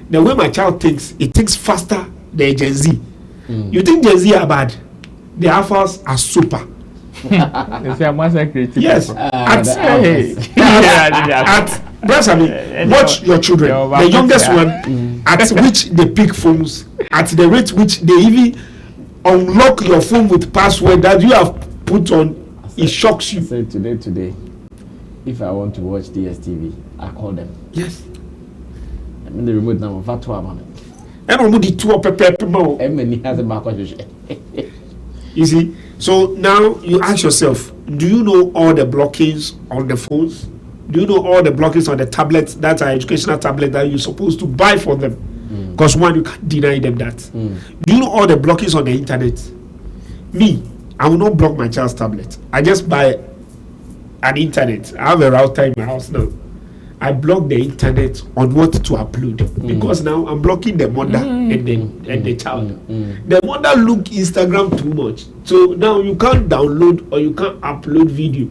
the way my child thinks, it thinks faster than Gen Z. You think Gen Z are bad? The alphas are super. Yes. Watch your children. The youngest one, at which they pick phones, at the rate which they even unlock your phone with password that you have put on, it shocks you. I said today, if I want to watch DSTV, I call them. Yes. I mean the remote number for 2 hours. And remove the 2 more. You see, so now you ask yourself, do you know all the blockings on the phones? Do you know all the blockings on the tablets that are educational tablets that you're supposed to buy for them? Because one, you can't deny them that. Do you know all the blockings on the internet? Me, I will not block my child's tablet. I just buy an internet. I have a router in my house now. I block the internet on what to upload because now I'm blocking the mother and the child. The mother look Instagram too much, so now you can't download or you can't upload video.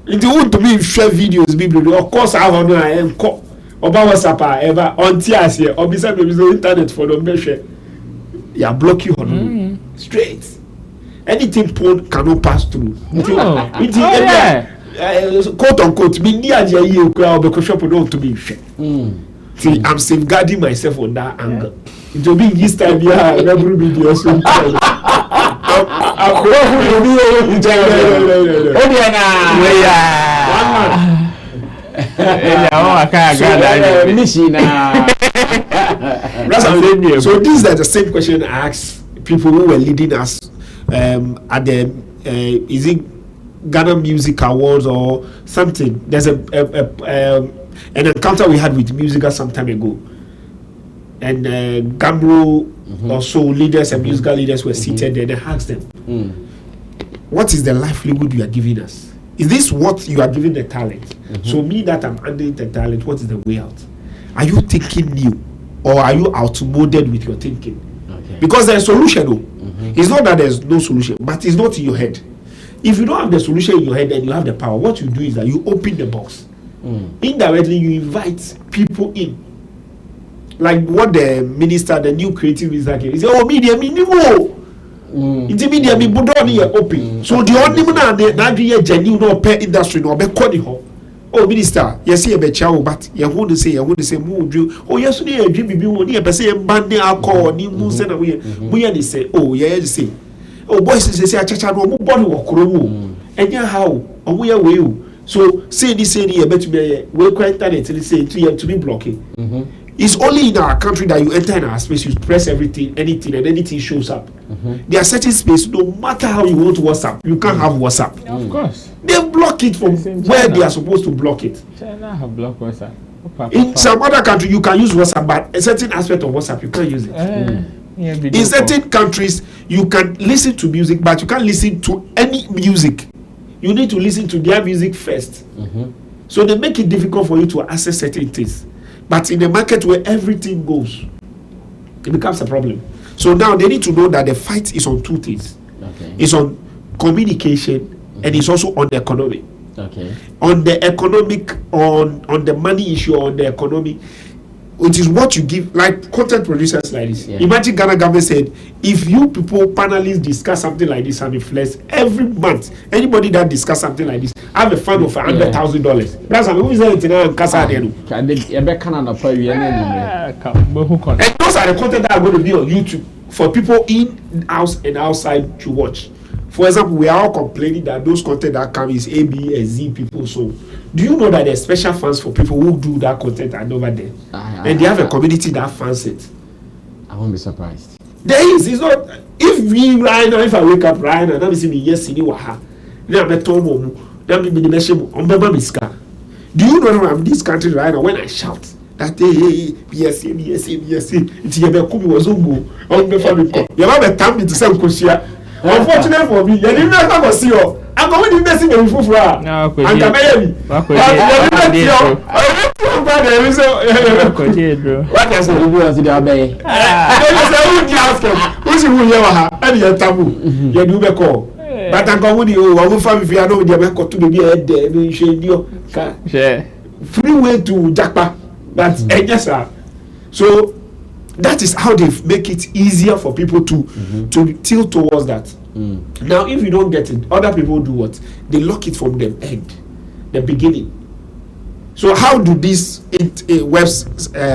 If you want to be share videos, people, of course I have on I am call about WhatsApp ever on tears here or beside maybe the internet for the measure. You block you on straight. Anything porn cannot pass through. Quote unquote, me near the crowd because shop don't to be share. See, I'm safeguarding myself on that angle. It will be this time, yeah, never be the awesome time. So these are the same question I asked people who were leading us at the is it Ghana Music Awards or something. There's an encounter we had with Musica some time ago, and Gambro also leaders and musical leaders were seated there. They asked them, "What is the livelihood you are giving us? Is this what you are giving the talent? So me that I'm handling the talent, what is the way out? Are you thinking new, or are you outmoded with your thinking? Okay. Because there's a solution. Though. It's not that there's no solution, but it's not in your head." If you don't have the solution in your head and you have the power, what you do is that you open the box. Indirectly, you invite people in. Like what the minister, the new creative minister, he said, "Oh, media, minimo. It's media, me budoni open." So the only man that you genuine no pay industry no be calling her. Oh, minister, yes, you be chow, but you want to say, move you. Oh, yes, you dream be one. You be say bandi alcohol, ni muse na we. We say, oh, yeah, say. Oh, boys say achacha no body work room. Anyhow, on we way. So say this you bet me we quite talent say to be blocking. It's only in our country that you enter in our space, you press anything and anything shows up. There are certain space, no matter how you want WhatsApp, you can't have WhatsApp. Of course. They block it from where they are supposed to block it. China have blocked WhatsApp. In some other country you can use WhatsApp, but a certain aspect of WhatsApp you can't use it. In certain countries you can listen to music, but you can't listen to any music. You need to listen to their music first. So they make it difficult for you to access certain things. But in a market where everything goes, it becomes a problem. So now they need to know that the fight is on two things. It's on communication and it's also on the economy. On the economic, on the money issue, on the economy, which is what you give, like content producers like this. Imagine Ghana government said, if you people panelists discuss something like this, Sammy Flex, every month, anybody that discuss something like this, have a fund of $100,000. That's what we say in Casa. And those are the content that are going to be on YouTube for people in house and outside to watch. For example, we are all complaining that those content that come is A, B, and Z people. So Do you know that there's special funds for people who do that content and over there? And they have a community that funds it. I won't be surprised. There is. It's not. If we right now, if I wake up right now, let me see me yes, in Waha. Then I'm told let me be the message on Baba Miska. Do you know that I'm in this country right now when I shout that hey, BSC, it's Yabekumi was Umbu on the family. You have a time to sell Kushia. Unfortunately for me, you didn't know see you. I'm going to invest in the Fufra. No, I'm coming. What does the review of the Abbey? Who's who you are? And you're taboo. You do the call. But I'm going to family if you are not the to be a dead and shade your freeway to Japa. That's yes, sir. So that is how they make it easier for people to tilt towards that. Now, if you don't get it, other people do what? They lock it from the end, the beginning. So how do these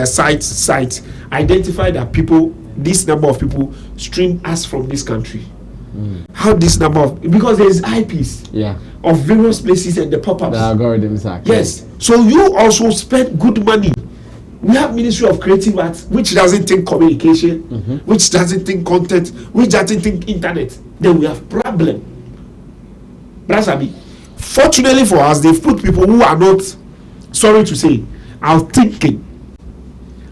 sites identify that people, this number of people stream us from this country? How this number of, because there is IPs of various places and the pop-ups. The algorithms are yes. So you also spend good money. We have Ministry of Creative Arts, which doesn't think communication, which doesn't think content, which doesn't think internet. Then we have problem. Brasabi. Fortunately for us, they've put people who are not, sorry to say, out thinking,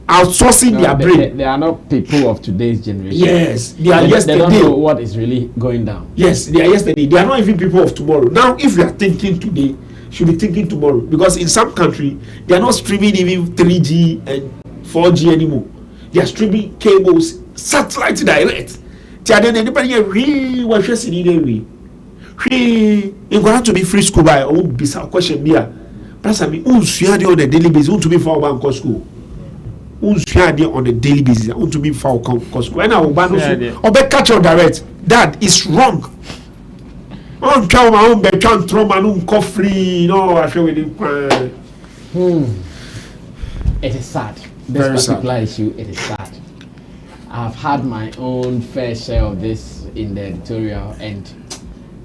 outsourcing their brain. They are not people of today's generation. Yes, they are yesterday. They don't know what is really going down. Yes, they are yesterday. They are not even people of tomorrow. Now, if you are thinking today, should be thinking tomorrow, because in some country they are not streaming even 3G and 4G anymore. They are streaming cables, satellite direct. Anybody really was just in the way. You're going to be free school by be some question here. Plus, I mean, who's on a daily basis? To be for one school. Who's on a daily basis? To be for school. And I will catch on direct. That is wrong. On count my own bedroom trauma, no coffee, no, I feel with it. It is sad. This particular issue, it is sad. I've had my own fair share of this in the editorial, and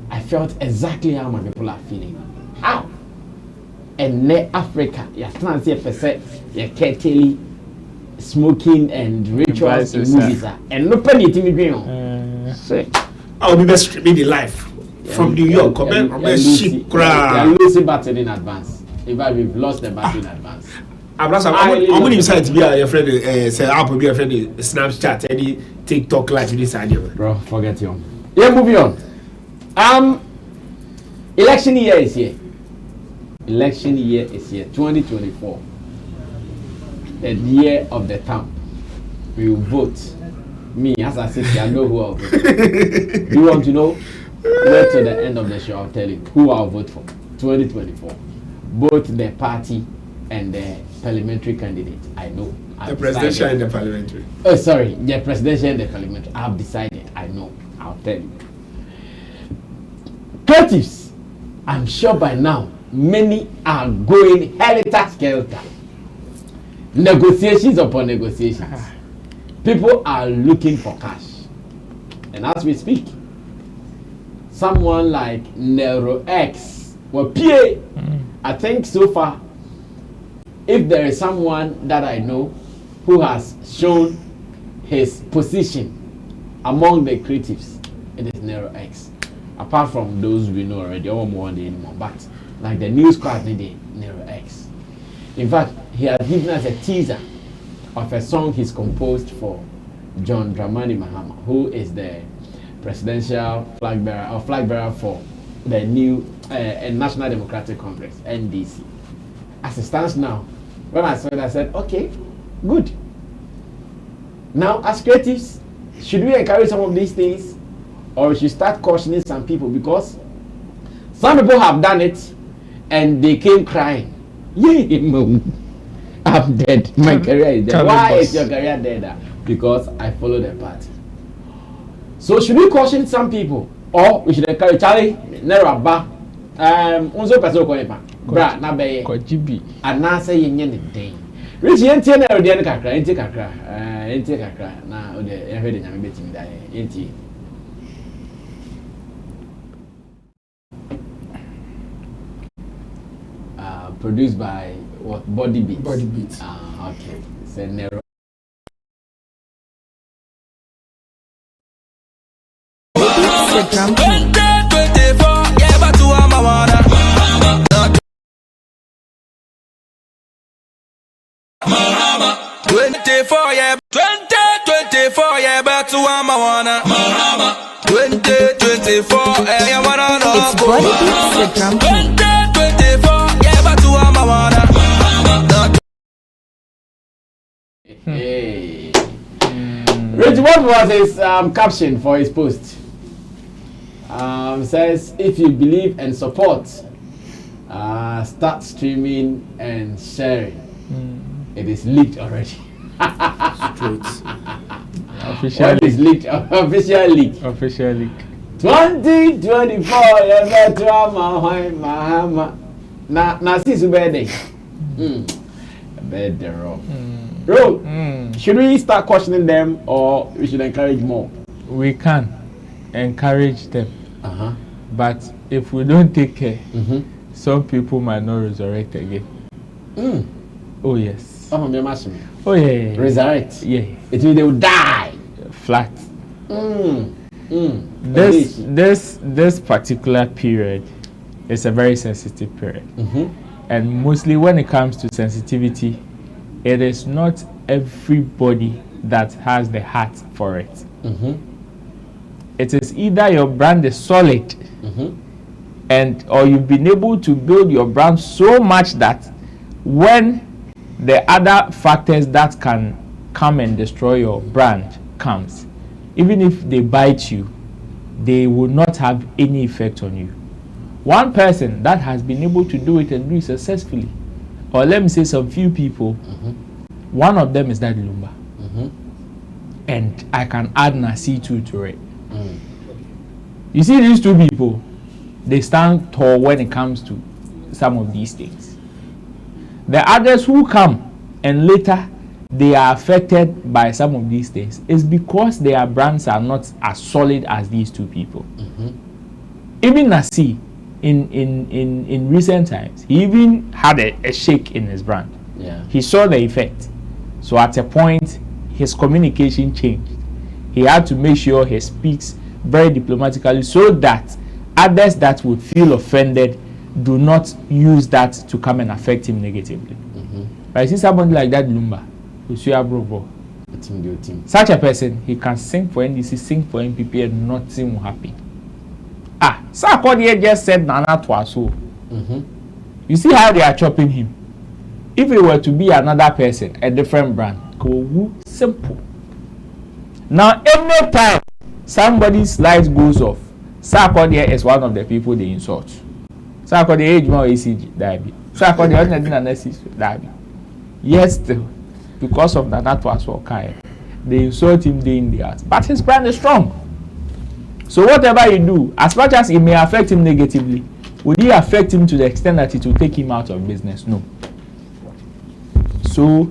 I felt exactly how my people are feeling. How? And in Africa, you're trying to say, you're kettling, smoking, and rituals in movies. And no penny to me, I'll be best streaming the life. From New York, I'm ship crowd. You're losing battle in advance. In fact, we've lost the battle in advance. I'm going to decide to be a friend, say, I'll be a friend, Snapchat, any TikTok live in this idea. Bro, forget you. Yeah, moving on. Election year is here. Election year is here, 2024. The year of the term. We will vote. Me, as I said, I know who I'll vote. Do you want to know? Wait till the end of the show, I'll tell you who I'll vote for. 2024. Both the party and the parliamentary candidate. I know. The presidential and the parliamentary. Oh, sorry. The presidential and the parliamentary. I've decided. I know. I'll tell you. Creatives. I'm sure by now, many are going helter-skelter. Negotiations upon negotiations. People are looking for cash. And as we speak, someone like Nero X, well, PA, I think so far, if there is someone that I know who has shown his position among the creatives, it is Nero X. Apart from those we know already, or more anymore, but like the news squad needed Nero X. In fact, he has given us a teaser of a song he's composed for John Dramani Mahama, who is the presidential flag bearer for the new National Democratic Congress, NDC. As it stands now, when I saw it, I said, okay, good. Now, as creatives, should we encourage some of these things, or we should start cautioning some people? Because some people have done it and they came crying. Yeah, I'm dead. My career is dead. Why is your career dead? Because I follow the party. So should we caution some people, or we should encourage Charlie? Never ba. Unso person ko nipa. Bra na be. Kojibi. Anasa yenye ne den. Rich yentie na ode kakra, yentie kakra. Yentie kakra na ode ehwe de nyame betimi da yentie. produced by what? Body Beats. Body Beats. Ah, okay. It's a narrow. Mahama 24 yeah 2024 yeah back to Amawana Mahama 2024 yeah wanna know it's Body Beats the drum 2024 yeah back to Amawana Mahama. Hey. Rich, what was his caption for his post? Says, if you believe and support, start streaming and sharing. It is leaked already. Official What is leaked? Official leak. Official leak. 2024. Na sis birthday. Birthday wrong. Bro, should we start questioning them or we should encourage more? We can encourage them, but if we don't take care, some people might not resurrect again. Oh yes. Oh yeah. Resurrect. Yeah. It means they will die. Flat. This particular period is a very sensitive period, and mostly when it comes to sensitivity, it is not everybody that has the heart for it. It is either your brand is solid, and or you've been able to build your brand so much that when the other factors that can come and destroy your brand comes, even if they bite you, they will not have any effect on you. One person that has been able to do it and do it successfully, or let me say some few people, one of them is Daddy Lumba, and I can add Nasi too to it. You see, these two people, they stand tall when it comes to some of these things. The others who come and later they are affected by some of these things is because their brands are not as solid as these two people. Even Nasi, in recent times, he even had a shake in his brand. He saw the effect. So at a point, his communication changed. He had to make sure he speaks very diplomatically so that others that would feel offended do not use that to come and affect him negatively. But I see somebody like that Lumba, such a person, he can sing for NDC, sing for MPP, and nothing will happen. Sarkodie just said Nana Twaso. You see how they are chopping him. If it were to be another person, a different brand, simple. Now, every time somebody's light goes off, Sarkodie is one of the people they insult. Sarkodie age more ECG, Dabi. Sarkodie Dabi. Yes, still, because of Nana Twaso Kai, they insult him day in the out. But his brand is strong. So whatever you do, as much as it may affect him negatively, would it affect him to the extent that it will take him out of business? No. So,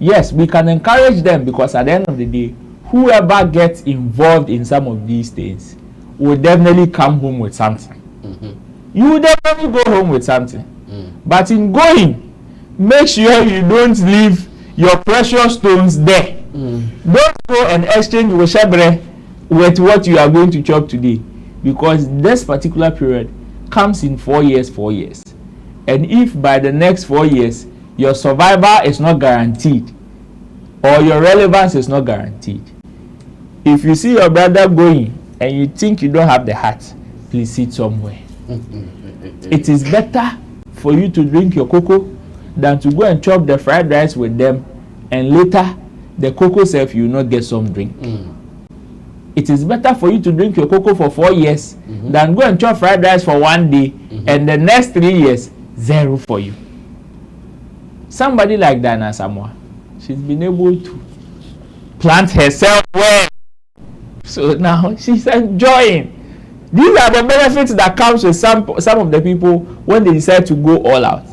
yes, we can encourage them because at the end of the day, whoever gets involved in some of these things will definitely come home with something. You will definitely go home with something. But in going, make sure you don't leave your precious stones there. Don't go and exchange with what you are going to chop today, because this particular period comes in 4 years. And if by the next 4 years your survival is not guaranteed or your relevance is not guaranteed, if you see your brother going and you think you don't have the heart, please sit somewhere. It is better for you to drink your cocoa than to go and chop the fried rice with them and later the cocoa self you will not get some drink. It is better for you to drink your cocoa for 4 years than go and chop fried rice for 1 day and the next 3 years, zero for you. Somebody like Diana Samoa, she's been able to plant herself well. So now she's enjoying. These are the benefits that comes with some of the people when they decide to go all out.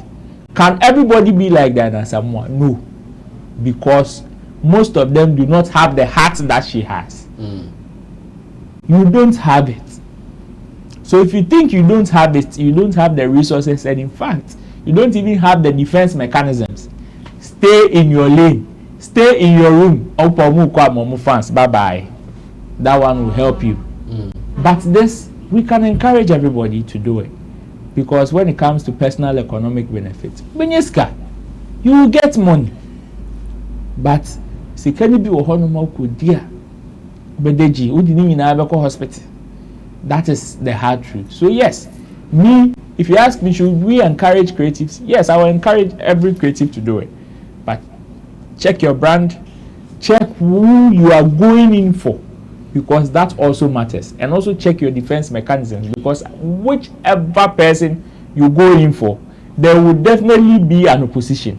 Can everybody be like Diana Samoa? No. Because most of them do not have the heart that she has. You don't have it. So if you think you don't have it, you don't have the resources, and in fact, You don't even have the defense mechanisms. Stay in your lane. Stay in your room. Fans. Bye bye. That one will help you. But this, we can encourage everybody to do it. Because when it comes to personal economic benefits, you will get money. But sikani bi wo hono kodia bedeji udini na abeko hospital. That is the hard truth. So yes, me, if you ask me, should we encourage creatives? Yes, I will encourage every creative to do it. But check your brand, check who you are going in for, because that also matters. And also check your defense mechanisms, because whichever person you go in for, there will definitely be an opposition.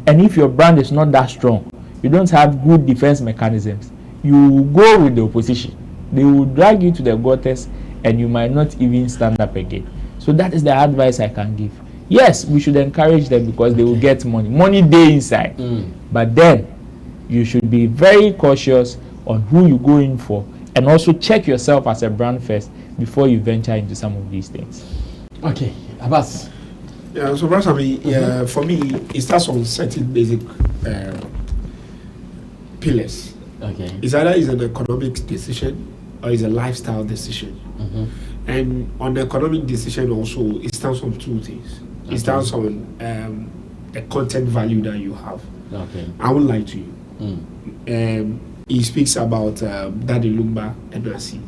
And if your brand is not that strong, you don't have good defense mechanisms, you go with the opposition. They will drag you to the gutters and you might not even stand up again. So that is the advice I can give. Yes, we should encourage them because they will get money day inside. But then you should be very cautious on who you go in for, and also check yourself as a brand first before you venture into some of these things. Okay, Abbas. Yeah, so for me, it starts on certain basic pillars. Okay. It's either is an economic decision or is a lifestyle decision. And on the economic decision also, it stands on two things. It stands on the content value that you have. Okay. I won't lie to you. He speaks about Daddy Lumba and Nasi.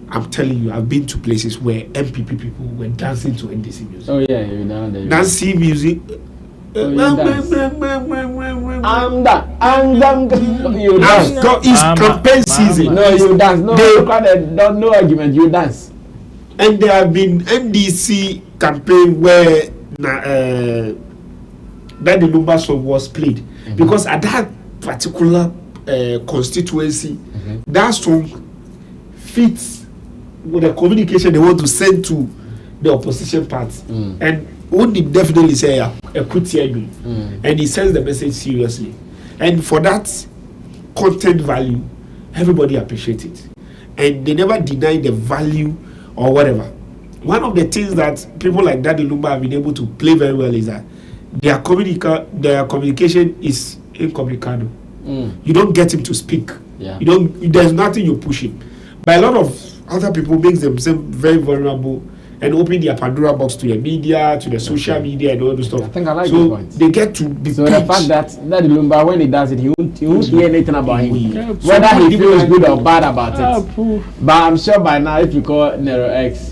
I'm telling you, I've been to places where MPP people were dancing to NDC music. Oh yeah, you're down there. Nancy music. I'm done. You dance. It's campaign season. No, you dance. No argument. You dance. And there have been NDC campaign where Daddy Lumba song was played, because at that particular constituency, that song fits with the communication they want to send to the opposition party. And would definitely say and he sends the message seriously. And for that content value, everybody appreciates it, and they never deny the value or whatever. One of the things that people like Daddy Lumba have been able to play very well is that their communication is incommunicado. You don't get him to speak. You don't. There's nothing you push him. But a lot of other people makes themselves very vulnerable and open their Pandora box to the media, to the social media, and all those stuff. I think I like so the point. They get to be. So the fact that Daddy Lumba, when he does it, he won't hear anything about him, whether So he feels good or bad about it. But I'm sure by now, if you call Nero X,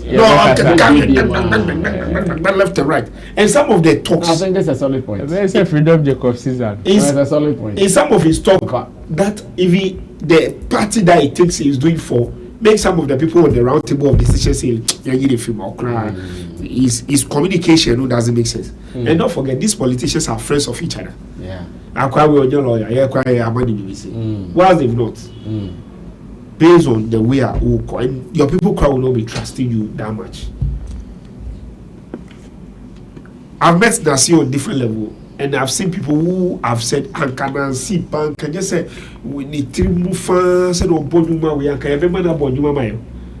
but left and right, and some of the talks. I think that's a solid point. There's a Freedom Jacob season. That's a solid point. In some of his talk, that if the party that he thinks he is doing for, make some of the people on the round table of decision say, "You need a few more cry." His communication doesn't make sense. And don't forget, these politicians are friends of each other. Yeah. Akuapem your lawyer, why they've not? Based on the way and your people will not be trusting you that much. I've met Nasi on different level, and I've seen people who have said, "And can I see bank?" Can just say, "We need to move fast." Said, "On board, we are every man about you, Mama."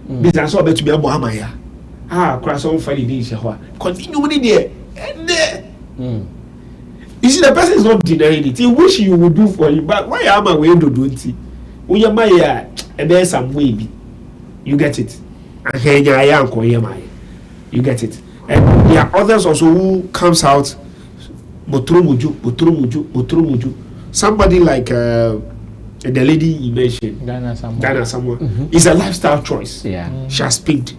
This is also to be a Mohamaya. Cross on Friday days. Continue with it there. You see, the person is not denying it. He wish you would do for him, but why am I going to do it? We are my and there's some way. You get it. And here I am, you get it. And there are others also who comes out. Somebody like the lady you mentioned, Ghana Samoa, is a lifestyle choice. She has picked.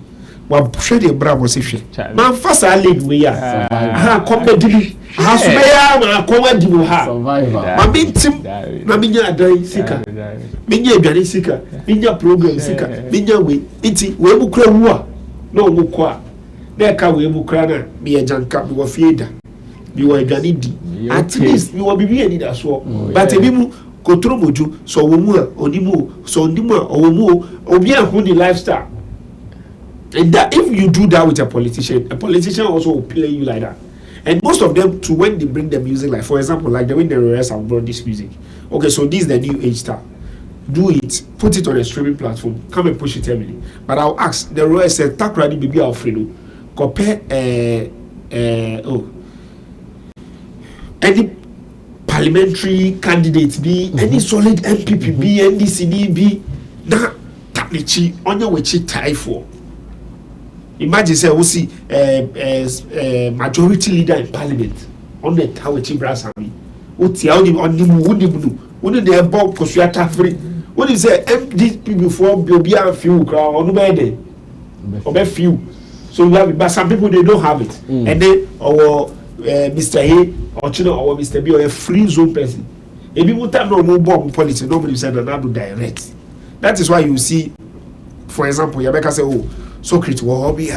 Well, share the bravo session. Man, first I lead we are. Comedy. Has comedy will have. My main team, Naminya Day Sika, Minya Gary Sika, Minya program Sika, Minya way, Iti, Webukra, no Mukwa. There can we Bukrana, be a janka, you were Fieda, you were Ganidi. At least you will be any as well. But a bimu, Kotromuju, so Wumu, Onimu, so Ndima, or Wumu, or be a hoodie lifestyle. And that if you do that with a politician also will play you like that. And most of them too, when they bring the music, like for example, like the way the Royals have brought this music. Okay, so this is the new age style. Do it, put it on a streaming platform, come and push it heavily. But I'll ask the Royals said, "Tak ready, baby Alfredo." Compare any parliamentary candidate be any solid MPP be NDCD be na taplichi onye wechi tie for. Imagine say we see majority leader in parliament on the tower chibrasa me. Uti on the they bob kosuata free. What is say MDP before be a few crowd on the or few. So we have, but some people they don't have it, and then our Mr. A or Chino or Mr. B or a free zone person. If you want no more bomb politics, nobody said that do direct. That is why you see, for example, Yabeka say, oh, Socrates will be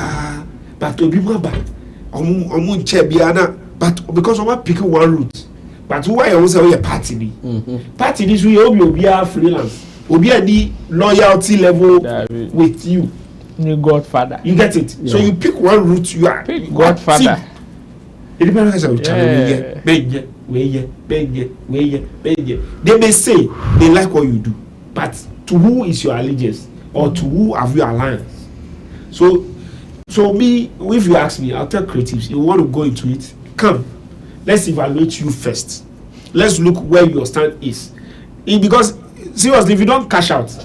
but to be more bad. But because I'm picking one route. But why I also a party? Party this way, will be a freelance, will be a loyalty level with you. New Godfather. You get it? Yeah. So you pick one route, you are pick Godfather. It depends on they may say they like what you do, but to who is your allegiance or to who have you alliance? So me, if you ask me, I'll tell creatives, you want to go into it, come. Let's evaluate you first. Let's look where your stand is. Because seriously, if you don't cash out,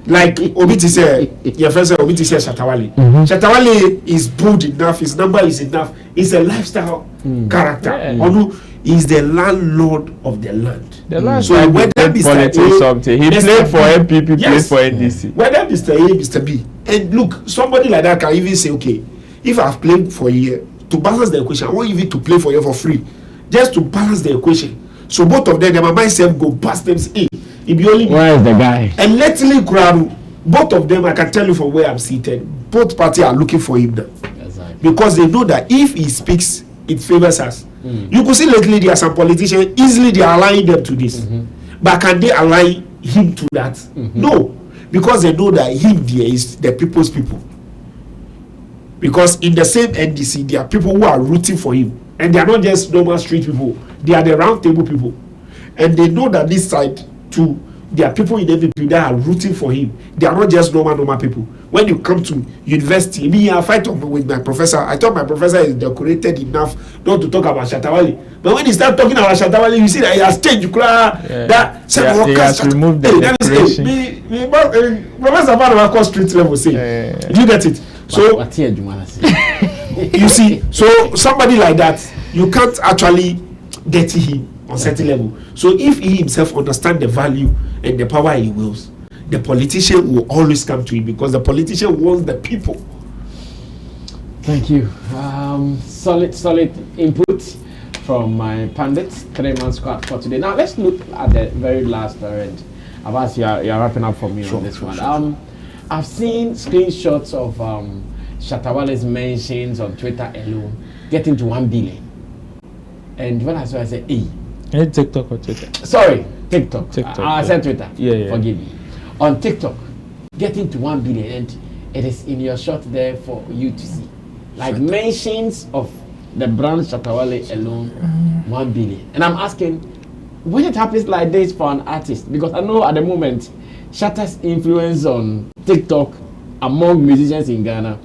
like Obiti said, your friend said Obiti said Shatta Wale. Shatta Wale is bold enough, his number is enough, he's a lifestyle character. Onu is the landlord of the land. So whether Mr. A, something. He played for MPP, yes, played for NDC. Whether Mr. A, Mr. B. And look, somebody like that can even say, okay, if I've played for a year, to balance the equation, I want even to play for you for free. Just to balance the equation. So both of them, my myself go past them. It be only where is the guy? And lately, both of them, I can tell you from where I'm seated, both parties are looking for him now. Exactly. Because they know that if he speaks, it favors us. You could see lately there are some politicians, easily they are aligning them to this. But can they align him to that? No. Because they know that him there is the people's people. Because in the same NDC, there are people who are rooting for him. And they are not just normal street people. They are the round table people. And they know that this side, too, there are people in MVP that are rooting for him. They are not just normal people. When you come to university, me, I fight with my professor. I thought my professor is decorated enough not to talk about Shatta Wale. But when he start talking about Shatta Wale, you see that he has changed. That he has removed the decoration. Professor Van street level say. Do you get it? So you see, so somebody like that, you can't actually get him on certain level. So if he himself understands the value and the power he wills, the politician will always come to him because the politician wants the people. Thank you. Solid input from my pundits. 3-man squad for today. Now let's look at the very last end. Abbas, you're wrapping up for me on this one. I've seen screenshots of Shatta Wale's mentions on Twitter alone getting to 1 billion. And when I saw, I said, hey. TikTok or Twitter? Sorry, TikTok. I said Twitter. Yeah. Forgive me. On TikTok, getting to 1 billion, and it is in your shot there for you to see. Like mentions of the brand Shatta Wale alone, 1 billion. And I'm asking, when it happens like this for an artist, because I know at the moment, Shatta's influence on TikTok among musicians in Ghana,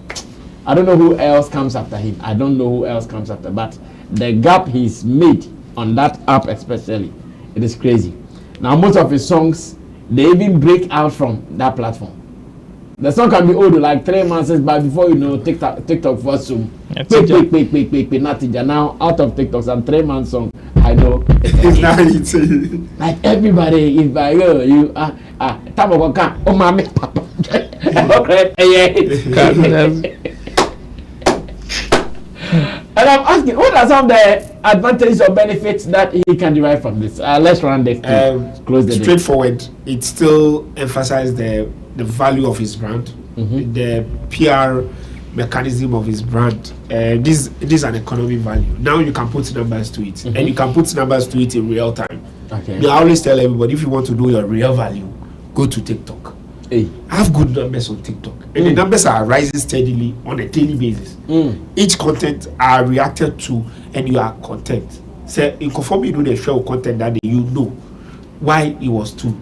I don't know who else comes after him. But the gap he's made on that app especially, it is crazy. Now most of his songs, they even break out from that platform. The song can be old, like 3 months, but before you know, TikTok first soon. Now out of TikTok, some 3 months song, I know. Like everybody is by you. Oh mommy, papa. And I'm asking, what are some of the advantages or benefits that he can derive from this? Let's run this. Close the straightforward. It still emphasizes the value of his brand, the PR mechanism of his brand. This is an economic value. Now you can put numbers to it, and you can put numbers to it in real time. Okay. I always tell everybody, if you want to know your real value, go to TikTok. I have good numbers on TikTok, and the numbers are rising steadily on a daily basis. Each content are reacted to, and you are content. So, in conform you do the show content that day, you know why it was 2.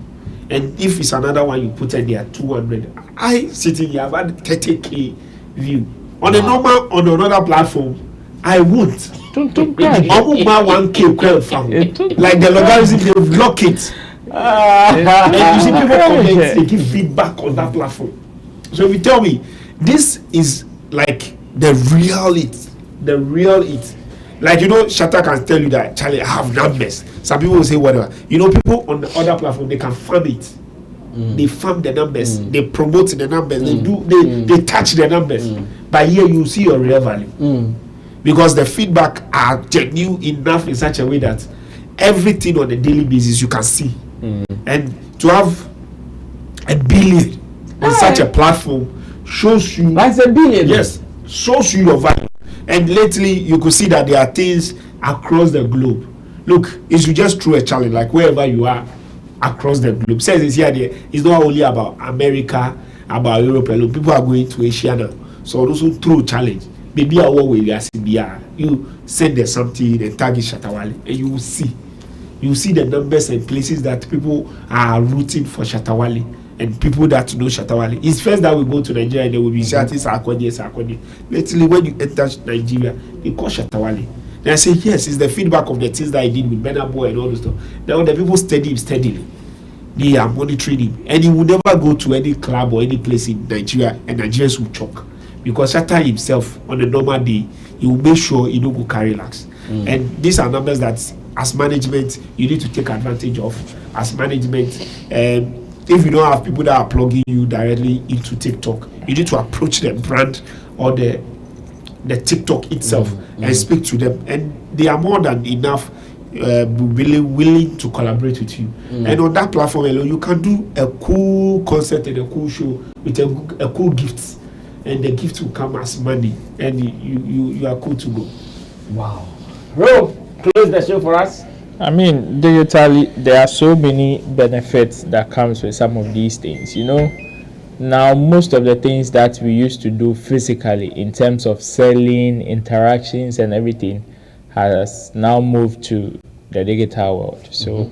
And if it's another one you put in there 200, I sitting here have had 30k view on a normal on another platform. I would 1K like the logarithm, they block it. And you see people comment, they give feedback on that platform. So if you tell me this is like the real it, like Shatta can tell you that Charlie, I have numbers. Some people will say whatever. People on the other platform, they can farm it. They farm the numbers, they promote the numbers, they touch the numbers. But here you see your real value. Because the feedback are genuine enough in such a way that everything on a daily basis you can see. And to have a billion on such a platform shows you that's a billion. Yes, shows you your value. And lately you could see that there are things across the globe. Look, if you just throw a challenge like wherever you are across the globe, says it's here there, it's not only about America, about Europe alone. People are going to Asia now. So also throw challenge. Maybe I will you send them something and tag it Shatta Wale, and you will see the numbers and places that people are rooting for Shatta Wale and people that know Shatta Wale. It's first that we go to Nigeria and they will be shouting Sarkodie. Lately, when you enter Nigeria, they call Shatta Wale. Then I say, yes, it's the feedback of the things that I did with Burna Boy and all those stuff. Now the people study him steadily. They are monitoring him. And he will never go to any club or any place in Nigeria and Nigerians will choke. Because Shatta himself, on a normal day, he will make sure he don't go carry lax. And these are numbers that, as management, you need to take advantage of. As management, if you don't have people that are plugging you directly into TikTok, you need to approach the brand or the TikTok itself and speak to them. And they are more than enough willing to collaborate with you. And on that platform alone, you can do a cool concert and a cool show with a cool gift. And the gift will come as money, and you are cool to go. Wow. Bro, close the show for us. I mean, digitally, there are so many benefits that comes with some of these things. Now most of the things that we used to do physically in terms of selling, interactions, and everything has now moved to the digital world. So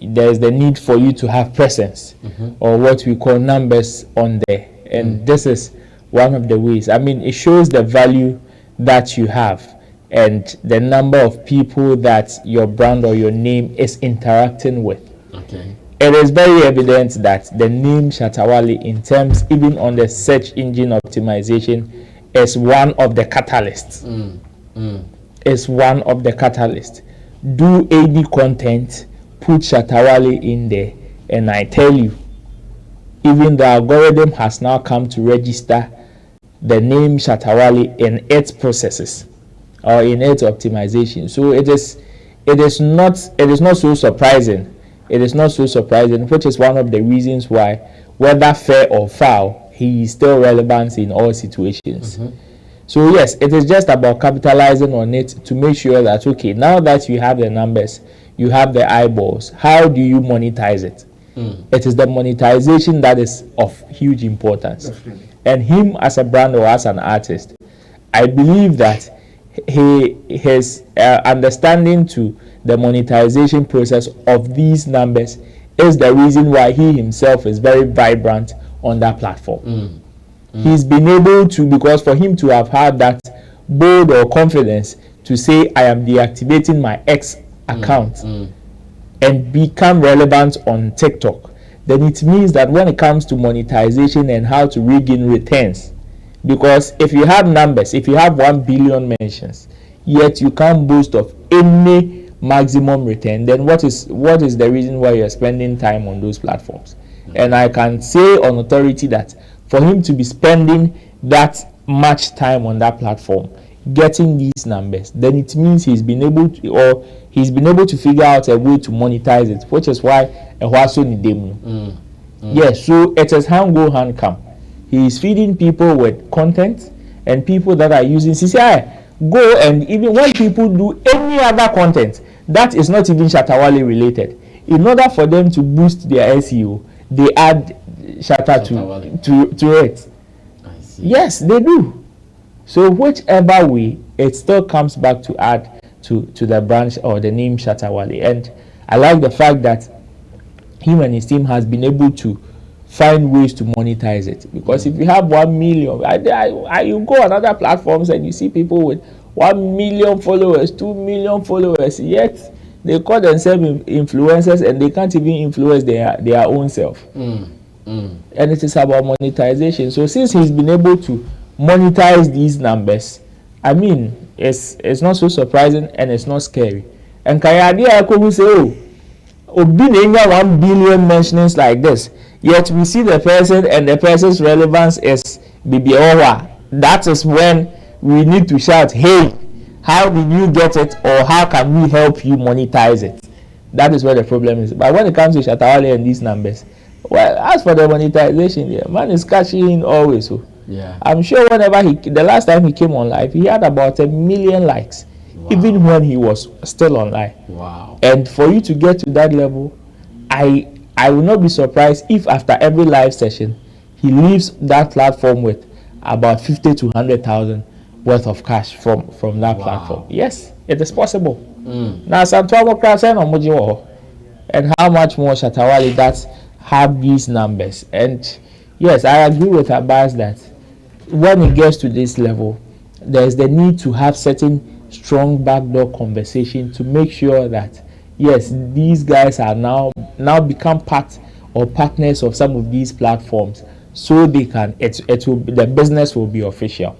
there's the need for you to have presence or what we call numbers on there. And this is one of the ways. I mean, it shows the value that you have and the number of people that your brand or your name is interacting with. Okay. It is very evident that the name Shatta Wale, in terms even on the search engine optimization, is one of the catalysts. Is one of the catalysts. Do any content, put Shatta Wale in there, and I tell you, even the algorithm has now come to register the name Shatta Wale in its processes or in its optimization. So it is not so surprising. It is not so surprising, which is one of the reasons why, whether fair or foul, he is still relevant in all situations. So yes, it is just about capitalizing on it to make sure that, okay, now that you have the numbers, you have the eyeballs, how do you monetize it? It is the monetization that is of huge importance. Definitely. And him as a brand or as an artist, I believe that his understanding to the monetization process of these numbers is the reason why he himself is very vibrant on that platform. He's been able to, because for him to have had that bold or confidence to say, I am deactivating my X account and become relevant on TikTok, then it means that when it comes to monetization and how to regain returns, because if you have numbers, if you have 1 billion mentions, yet you can't boast of any maximum return, then what is the reason why you're spending time on those platforms? And I can say on authority that for him to be spending that much time on that platform, getting these numbers, then it means he's been able to figure out a way to monetize it, which is why a waso ni demu. Yes, so it is hand go hand come. He is feeding people with content, and people that are using CCI go, and even when people do any other content that is not even Shatta Wale related, in order for them to boost their SEO, they add Shatta to it. I see. Yes, they do. So whichever way, it still comes back to add to the branch or the name Shatta Wale. And I like the fact that him and his team has been able to find ways to monetize it. Because if you have 1 million, you go on other platforms and you see people with 1 million followers, 2 million followers, yet they call themselves influencers and they can't even influence their own self. And it is about monetization. So since he's been able to monetize these numbers, I mean, it's not so surprising and it's not scary. And Kayadi Ako say, oh, Obinenya 1 billion mentionings like this, yet we see the person and the person's relevance is BBOA. That is when we need to shout, hey, how did you get it, or how can we help you monetize it? That is where the problem is. But when it comes to Shatta Wale and these numbers, well, as for the monetization, yeah, man is catching in always. So yeah, I'm sure whenever the last time he came on live, he had about 1 million likes. Wow. Even when he was still online. Wow. And for you to get to that level, I will not be surprised if after every live session he leaves that platform with about 50 to 100,000 worth of cash from that platform. Yes, it is possible. Now some trouble class and how much more Shatta Wale that have these numbers. And yes, I agree with Abbas that when it gets to this level, there's the need to have certain strong backdoor conversation to make sure that yes, these guys are now become part or partners of some of these platforms, so they can the business will be official.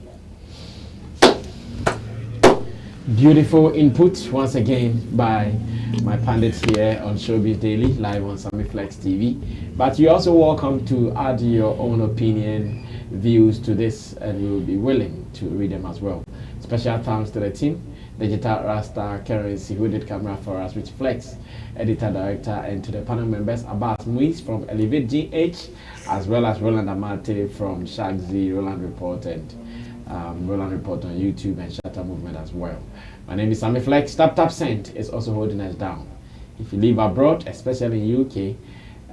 Beautiful input once again by my pundits here on Showbiz Daily, live on Sammy Flex TV. But you're also welcome to add your own opinion, views to this, and we'll be willing to read them as well. Special thanks to the team, Digital Rasta Currency, who did camera for us, Rich Flex, editor, director, and to the panel members, Abbas Muiz from Elevate GH, as well as Roland Amate from Shagzy, Roland Report, and Roland Report on YouTube, and Shatta Movement as well. My name is Sammy Flex. Taptap Cent is also holding us down. If you live abroad, especially in UK,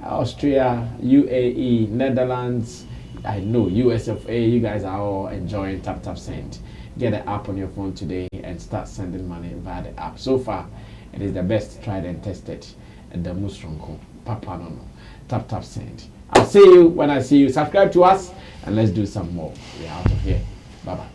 Austria, UAE, Netherlands, I know USFA, you guys are all enjoying Taptap Cent. Get the app on your phone today and start sending money via the app. So far, it is the best tried and tested and the most strong. Papa no. Taptap Cent. I'll see you when I see you. Subscribe to us and let's do some more. We're out of here. Bye-bye.